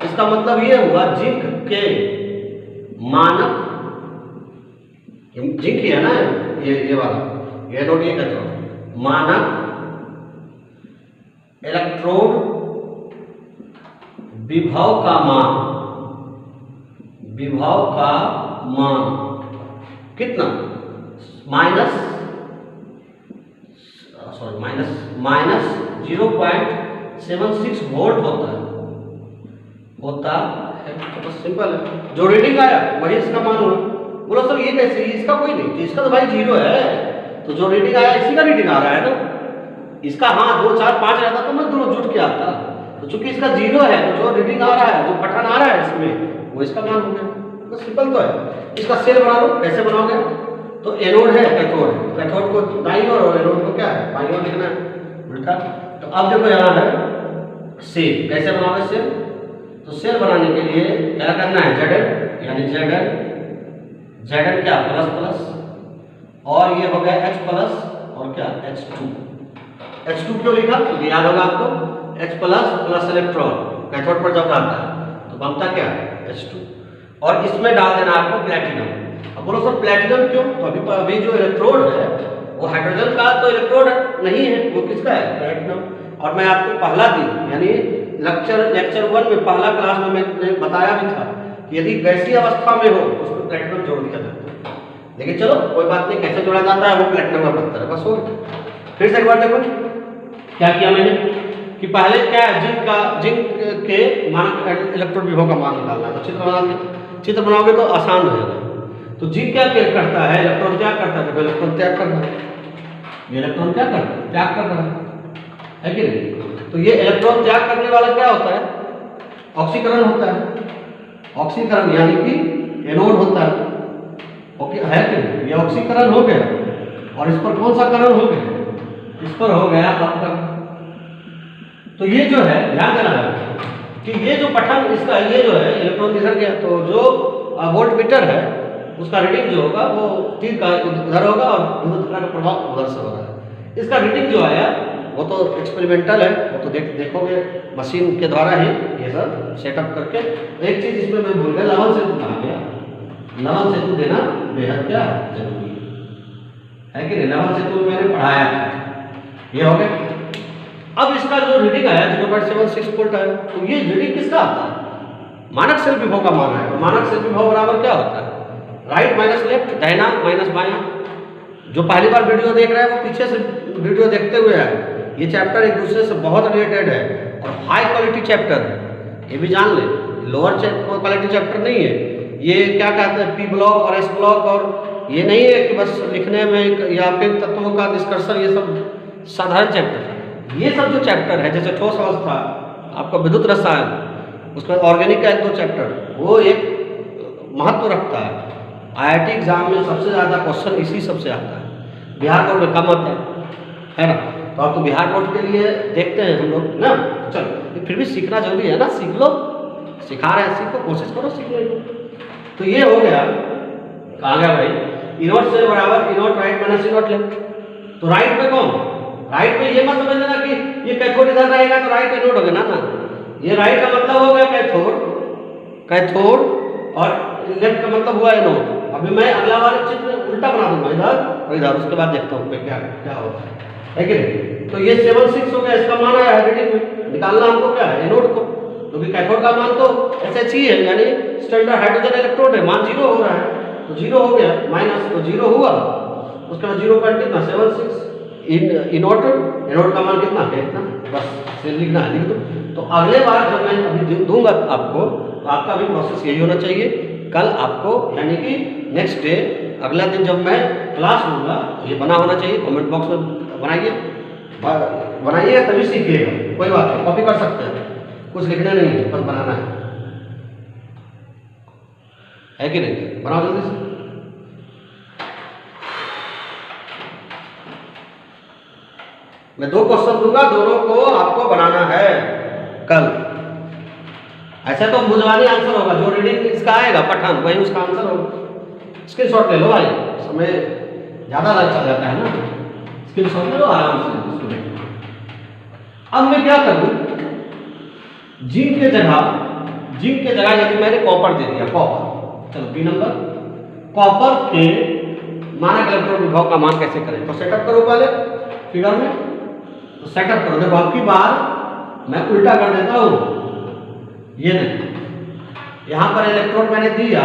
इसका मतलब ये हुआ जिंक के मानक, जिंक ही है ना ये वाला, ये नोट ये कहते हो मानक इलेक्ट्रोड विभव का मान, विभव का मान कितना माइनस 0.76 वोल्ट होता है, तो बस सिंपल है, जो रीडिंग आया वही इसका मान हुआ। बोलो सर ये कैसे, इसका कोई नहीं, तो इसका तो भाई 0 है, तो जो रीडिंग आया इसी का रीडिंग आ रहा है ना, इसका हाँ 2 4 5 रहता तो मैं दोनों जुट के आता, तो चूंकि इसका 0 है तो जो रीडिंग आ रहा है, जो पठन आ रहा है इसमें वो इसका मान हो गया, बस सिंपल तो है। इसका सेल बना लो, कैसे बनाओगे, तो एनोड है कैथोड, कैथोड को दाईं ओर और एनोड को क्या है बाईं ओर लिखना है उल्टा। तो अब देखो यहाँ है सेल, कैसे बनाओगे सेल, तो सेल बनाने के लिए क्या करना है Zn, यानी Zn क्या प्लस प्लस, और ये हो गया H प्लस और क्या H2 क्यों लिखा, क्योंकि याद होगा आपको H प्लस इलेक्ट्रॉन कैथोड पर जब डालता है तो बनता क्या H2, और इसमें डाल देना आपको प्लेटिनम। अब बोलो सर प्लेटिनम क्यों, तो अभी जो इलेक्ट्रोड है वो हाइड्रोजन का तो इलेक्ट्रोड नहीं है, वो किसका है प्लेटिनम। और मैं आपको पहला दिन यानी लेक्चर 1 में पहला क्लास में मैंने बताया भी था कि यदि गैसीय अवस्था में हो तो उसमें प्लेटिनम जोड़ दिया जाता है, लेकिन चलो कोई बात नहीं, कैसे जोड़ा जाता है वो प्लेटिनम का पत्थर है, बस हो गया। फिर से एक बार देखो क्या किया मैंने कि पहले क्या है जिंक के मानक इलेक्ट्रोड विभव का मान निकालना है, तो चित्र बनाओगे तो आसान रहेगा। तो जिंक क्या करता है, इलेक्ट्रॉन त्याग करता है, तो इलेक्ट्रॉन त्याग कर रहा है, ये इलेक्ट्रॉन क्या करता है त्याग कर रहा है कि नहीं। तो ये इलेक्ट्रॉन त्याग करने वाला क्या होता है, ऑक्सीकरण होता है, ऑक्सीकरण यानी कि एनोड होता है, ओके है कि नहीं, ये ऑक्सीकरण हो गया, और इस पर कौन सा करण हो गया, इस पर हो गया आपका तो ये जो है ध्यान देना है कि ये जो पठन इसका ये जो है इलेक्ट्रॉन इधर गया, तो जो वोल्ट मीटर है उसका रीडिंग जो होगा वो तीर का उधर होगा और विद्युत धारा का प्रभाव उधर से हो रहा है। इसका रीडिंग जो आया वो तो एक्सपेरिमेंटल है, वो तो देखोगे मशीन के द्वारा ही ये सब सेटअप करके। एक चीज़ इसमें मैं भूल गया, लवन सेतु कहा गया। लवन सेतु देना बेहद क्या जरूरी है कि नहीं। लवन सेतु मैंने पढ़ाया था, ये हो गया। अब इसका जो रीडिंग आया 0.76 वोल्ट आया, तो ये रीडिंग किसका आता है? मानक सेल विभव का मान है। मानक सेल विभव बराबर क्या होता है? राइट माइनस लेफ्ट, दाहिना माइनस बायां। जो पहली बार वीडियो देख रहा है वो पीछे से वीडियो देखते हुए है। ये चैप्टर एक दूसरे से बहुत रिलेटेड है और हाई क्वालिटी चैप्टर है, ये भी जान ले। लोअर क्वालिटी चैप्टर नहीं है ये। क्या कहते हैं पी ब्लॉक और एस ब्लॉक, और ये नहीं है कि बस लिखने में या फिर तत्वों का निष्कर्षण, ये सब साधारण चैप्टर। ये सब जो चैप्टर है जैसे ठोस अवस्था, आपका विद्युत रसायन, उसमें ऑर्गेनिक का 1-2 चैप्टर, वो एक महत्व रखता है। IIT एग्जाम में सबसे ज़्यादा क्वेश्चन इसी सबसे आता है, बिहार बोर्ड में कम आता है ना। तो आप तो बिहार बोर्ड के लिए देखते हैं हम लोग ना। चलो फिर भी सीखना जरूरी है ना, सीख लो, सिखा रहे हैं, सीखो, कोशिश करो सीखने को। तो ये हो गया, कहाँ गया भाई? इनवर्ट सेल बराबर invert right minus invert left. तो राइट में कौन? राइट में ये मत समझ लेना कि ये कैथोड इधर रहेगा तो राइट एनोड हो गया ना। ये राइट का मतलब हो गया कैथोड और लेफ्ट का मतलब हुआ एनोड। अभी मैं अगला वाले चित्र उल्टा बना दूंगा, इधर और इधर, उसके बाद देखता हूँ क्या क्या होता है कि नहीं। तो ये 76 हो गया, इसका मान आया रीडिंग में। निकालना हमको क्या है? एनोड को, क्योंकि कैथोड का मान तो SH ही है, यानी स्टैंडर्ड हाइड्रोजन इलेक्ट्रोड है। मान 0 हो रहा है तो 0 हो गया, माइनस तो 0 हुआ, उसके बाद 0 पॉइंट कितना 76 इनोड का मान कितना है? इतना, बस से लिखना है, लिख दो। तो अगले बार जब मैं अभी दूंगा आपको, तो आपका भी प्रोसेस यही होना चाहिए। कल आपको यानी कि नेक्स्ट डे, अगला दिन जब मैं क्लास लूँगा, ये बना होना चाहिए। कमेंट बॉक्स में बनाइएगा तभी सीखिएगा, कोई बात नहीं, कॉपी कर सकते हैं, कुछ लिखना नहीं है, बस बनाना है कि नहीं? बनाओ जल्दी से। मैं 2 क्वेश्चन दूंगा, दोनों को आपको बनाना है कल। ऐसे तो मुझवानी आंसर होगा, जो रीडिंग इसका आएगा पठन वही उसका आंसर होगा। स्क्रीनशॉट ले लो भाई, समय ज़्यादा लग चल जाता है ना, स्क्रीनशॉट ले लो आराम से इसको। अब मैं क्या करूँ? जिंक के जगह यदि मैंने कॉपर दे दिया, कॉपर, चलो बी नंबर, कॉपर के मानक इलेक्ट्रॉन विभव का मान कैसे करें? तो सेटअप करो पहले फिगर में, तो सेटअप करो। देखो अब की बार मैं उल्टा कर देता हूँ, ये देखो यहाँ पर इलेक्ट्रॉन मैंने दिया,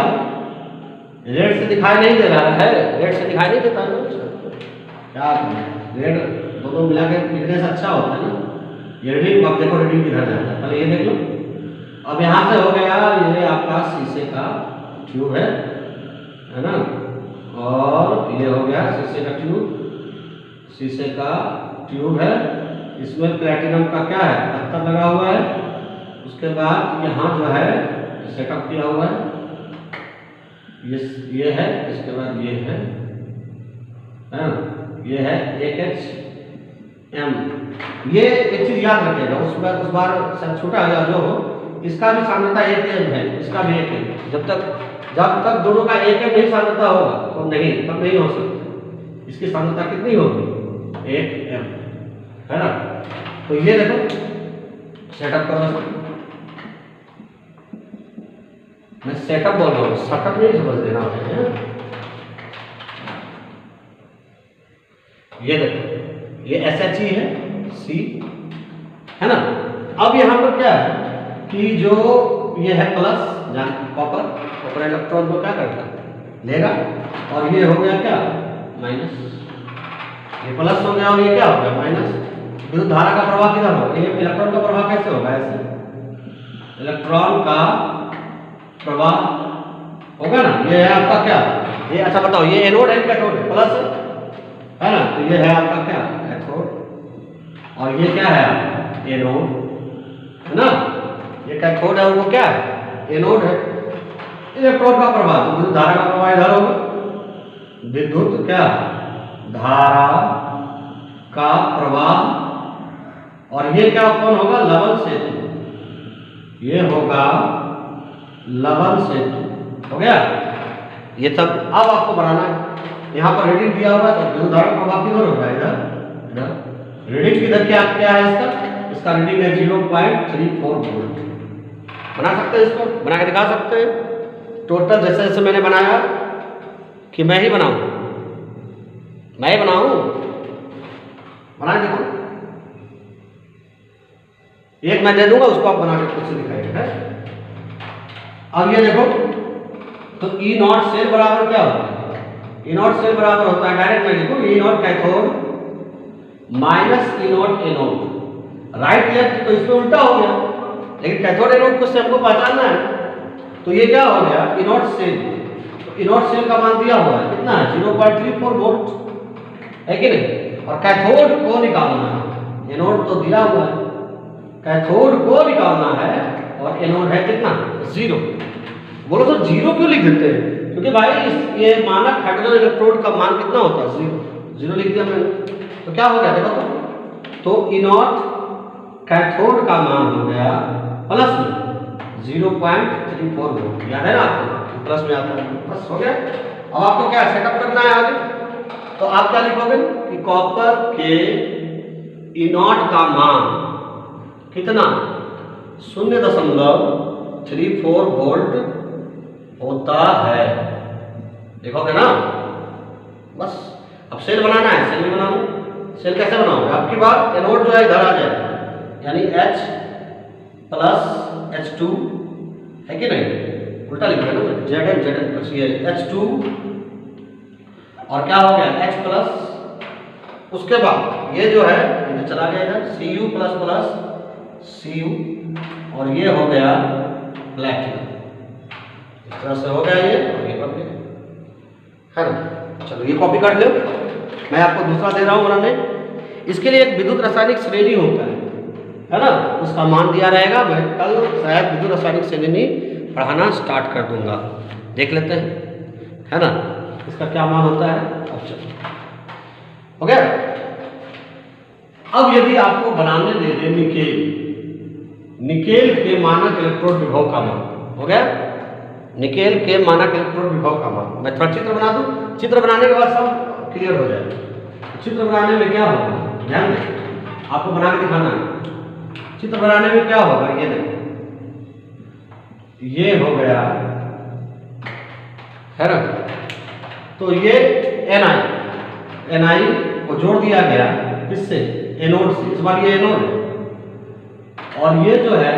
रेड से दिखाई नहीं दे रहा है, रेड से दिखाई नहीं देता है ना, क्या रेड दोनों मिला के लिखने से अच्छा होता है ना। ये रीडिंग, अब देखो रीडिंग किधर जाता है, पहले ये देख लो। अब यहाँ से हो गया, ये आपका शीशे का ट्यूब है ना, और ये हो गया शीशे का ट्यूब है। इसमें प्लेटिनम का क्या है? पत्थर लगा हुआ है। उसके बाद यहाँ जो है सेटअप किया हुआ है, ये है, इसके बाद ये है ना, ये है AHM। ये एक चीज याद रखिएगा, उस बार छोटा या जो हो, इसका भी सांद्रता 1m है, इसका भी 1m। जब तक दोनों का 1m नहीं सांद्रता होगा तो नहीं, तब नहीं हो सकता। इसकी सांद्रता कितनी होगी? 1m, है ना। तो ये देखो सेटअप करो, मैं सेटअप बोल रहा हूँ, सेटअप नहीं समझ लेना है। ये देखो ये SHE है, C है ना। अब यहाँ पर क्या है कि जो ये है प्लस, कॉपर इलेक्ट्रॉन को क्या करता है? लेगा, और ये हो गया क्या? माइनस। ये प्लस हो गया और ये क्या हो गया? माइनस। विद्युत धारा का प्रवाह किधर होगा? ये इलेक्ट्रॉन का प्रवाह कैसे होगा? ऐसे इलेक्ट्रॉन का प्रवाह होगा ना। ये है आपका क्या? ये अच्छा बताओ, ये एनोड है कैथोड है? प्लस है ना। तो ये है आपका क्या? कैथोड, और ये क्या है? एनोड, है ना। ये कैथोड है और वो क्या है? एनोड है। इलेक्ट्रॉन का प्रवाह, तो विद्युत धारा का प्रवाह इधर होगा। विद्युत क्या धारा का प्रवाह और ये क्या कौन होगा, लवन सेतु, ये होगा लवन सेतु। हो गया ये सब। अब आपको बनाना है, यहाँ पर रीडिंग दिया हुआ है तो विद्युत धारा प्रभाव किधर होगा, इधर रीडिंग किधर क्या है इसका रीडिंग है 0.34 वोल्ट। बना सकते हैं, इसको बना के दिखा सकते हैं टोटल, जैसे जैसे मैंने बनाया कि मैं ही बनाऊं, बना के देखो। एक मैं दे दूंगा, उसको आप बना के खुद से दिखाइएगा। अब ये देखो, तो ई नॉट सेल बराबर क्या होता है, ई नॉट सेल बराबर होता है, डायरेक्ट मैं लिखूं E nought cathode minus E nought anode. Right left तो इसमें उल्टा हो गया, लेकिन कैथोड एनोड को से हमको पहचानना है। तो ये क्या हो गया, ई नॉट सेल, तो ई नॉट सेल का मान दिया हुआ है कितना है 0.34 वोल्ट, है कि नहीं। और कैथोड को निकालना है, एनोड तो दिया हुआ है, कैथोड को निकालना है और एनोड है कितना 0। बोलो तो 0 क्यों लिख देते हैं, क्योंकि भाई ये मानक हाइड्रोजन इलेक्ट्रोड का मान कितना होता है 0 लिख दिया मैंने। तो क्या हो गया देखो, तो ई नॉट कैथोड का मान हो गया प्लस में 0.34 वोल्ट, याद है ना आपको, प्लस में आता है, बस हो गया। अब आपको क्या सेटअप करना है आगे, तो आप क्या लिखोगे कि कॉपर के ई नॉट का मान कितना 0.34 वोल्ट होता है, देखोगे ना। बस अब सेल बनाना है, सेल भी बना लो। सेल कैसे बनाओगे, आपकी बात एनोड जो है इधर आ जाए, यानी H प्लस H2, है कि नहीं, उल्टा लिख रहे ना, Zn बस ये H2 और क्या हो गया H प्लस, उसके बाद ये जो है इधर चला गया इधर Cu प्लस प्लस Cu, और ये हो गया प्लैटिनम। इस तरह से हो गया ये, और ये बन गया, है ना। चलो ये कॉपी कर लो, मैं आपको दूसरा दे रहा हूँ बनाने। इसके लिए एक विद्युत रासायनिक श्रेणी होता है ना, उसका मान दिया रहेगा। मैं कल शायद विद्युत रासायनिक श्रेणी पढ़ाना स्टार्ट कर दूंगा, देख लेते हैं, है ना, इसका क्या मान होता है। अब चलो हो गया। अब यदि आपको बनाने दे दे निकेल के मानक इलेक्ट्रोड विभव का मान, हो गया, निकेल के मानक इलेक्ट्रोड विभव का मान। मैं थोड़ा चित्र बना दूं, चित्र बनाने के बाद सब क्लियर हो जाए। चित्र बनाने में क्या होगा, ध्यान दें, आपको बना के दिखाना है। चित्र बनाने में क्या होगा, ये देखो, ये हो गया, है ना। तो ये Ni को जोड़ दिया गया किससे, एनोड से, इस बार ये एनोड है, और ये जो है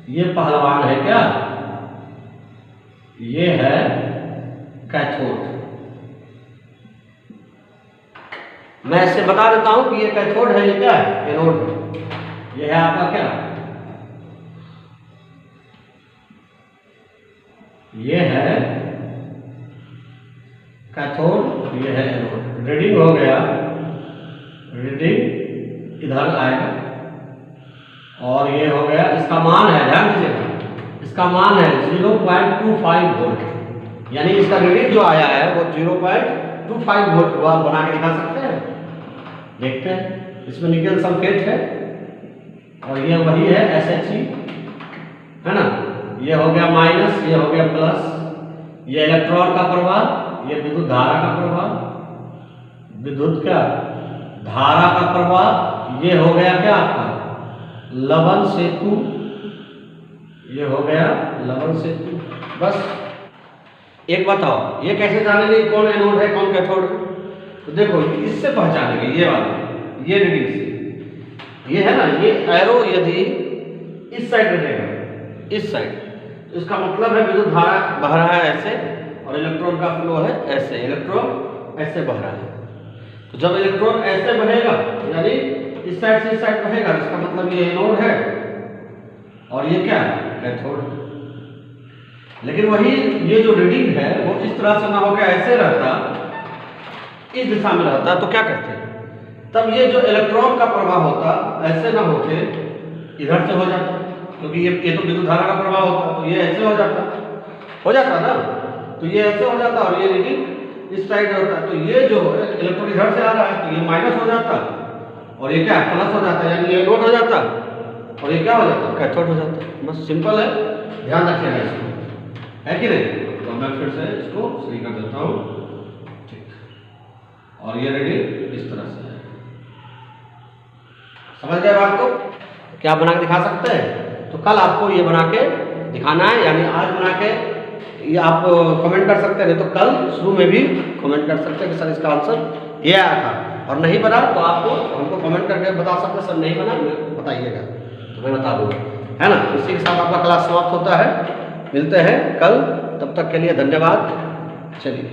ये पहलवान है, क्या ये है कैथोड। मैं इससे बता देता हूं कि ये कैथोड है, ये क्या है एनोड है। ये है आपका क्या, ये है कैथोड, ये है एनोड। रीडिंग हो गया, रीडिंग इधर आएगा, और ये हो गया, इसका मान है, ध्यान दीजिएगा, इसका मान है 0.25 वोल्ट, यानी इसका रीडिंग जो आया है वो 0.25 वोल्ट हुआ। बना के दिखा सकते हैं, देखते हैं। इसमें निकेल सल्फेट है, और ये वही है SHE, है ना। ये हो गया माइनस, ये हो गया प्लस, ये इलेक्ट्रॉन का प्रवाह, ये विद्युत धारा का प्रवाह, विद्युत क्या धारा का प्रवाह। ये हो गया क्या आपका लवन सेतु, ये हो गया लवन सेतु। बस एक बताओ, ये कैसे जानेंगे कौन एनोड है कौन कैथोड है, तो देखो इससे पहचानेंगे, ये वाला, ये रीडिंग से, ये है ना, ये एरो यदि इस साइड रहेगा, इस साइड, तो इसका मतलब है विद्युत धारा बह रहा है ऐसे, और इलेक्ट्रॉन का फ्लो है ऐसे, इलेक्ट्रॉन ऐसे बह रहा है। तो जब इलेक्ट्रॉन ऐसे बहेगा, यानी इस साइड से इस साइड बहेगा, इसका मतलब ये एनोड है, और ये क्या है कैथोड है। लेकिन वही ये जो रीडिंग है वो इस तरह से ना होकर ऐसे रहता, इस दिशा में रहता, तो क्या करते हैं, तब ये जो इलेक्ट्रॉन का प्रवाह होता ऐसे ना होके इधर से हो जाता, क्योंकि ये तो विद्युत धारा का प्रवाह होता, तो ये ऐसे हो जाता ना, तो ये ऐसे हो जाता, और ये रीडिंग इस साइड होता। तो ये जो इलेक्ट्रॉन इधर से आ रहा है, तो ये माइनस हो जाता, और ये क्या प्लस हो जाता है, यानी ये एनोड हो जाता और ये क्या हो जाता है, कैथोड हो जाता है। बस सिंपल है, ध्यान रखिएगा इसको, है कि नहीं। तो मैं फिर से इसको सही कर देता हूँ, ठीक। और ये रीडिंग इस तरह से है, समझ गए बात को। क्या बना के दिखा सकते हैं, तो कल आपको ये बना के दिखाना है, यानी आज बना के ये आप कमेंट कर सकते हैं, नहीं तो कल शुरू में भी कमेंट कर सकते हैं कि सर इसका आंसर ये आया था, और नहीं बना तो आपको हमको कमेंट करके बता सकते हैं, सर नहीं बना बताइएगा, तो मैं बता दूँगा, है ना। इसी के साथ आपका क्लास समाप्त होता है, मिलते हैं कल, तब तक के लिए धन्यवाद, चलिए।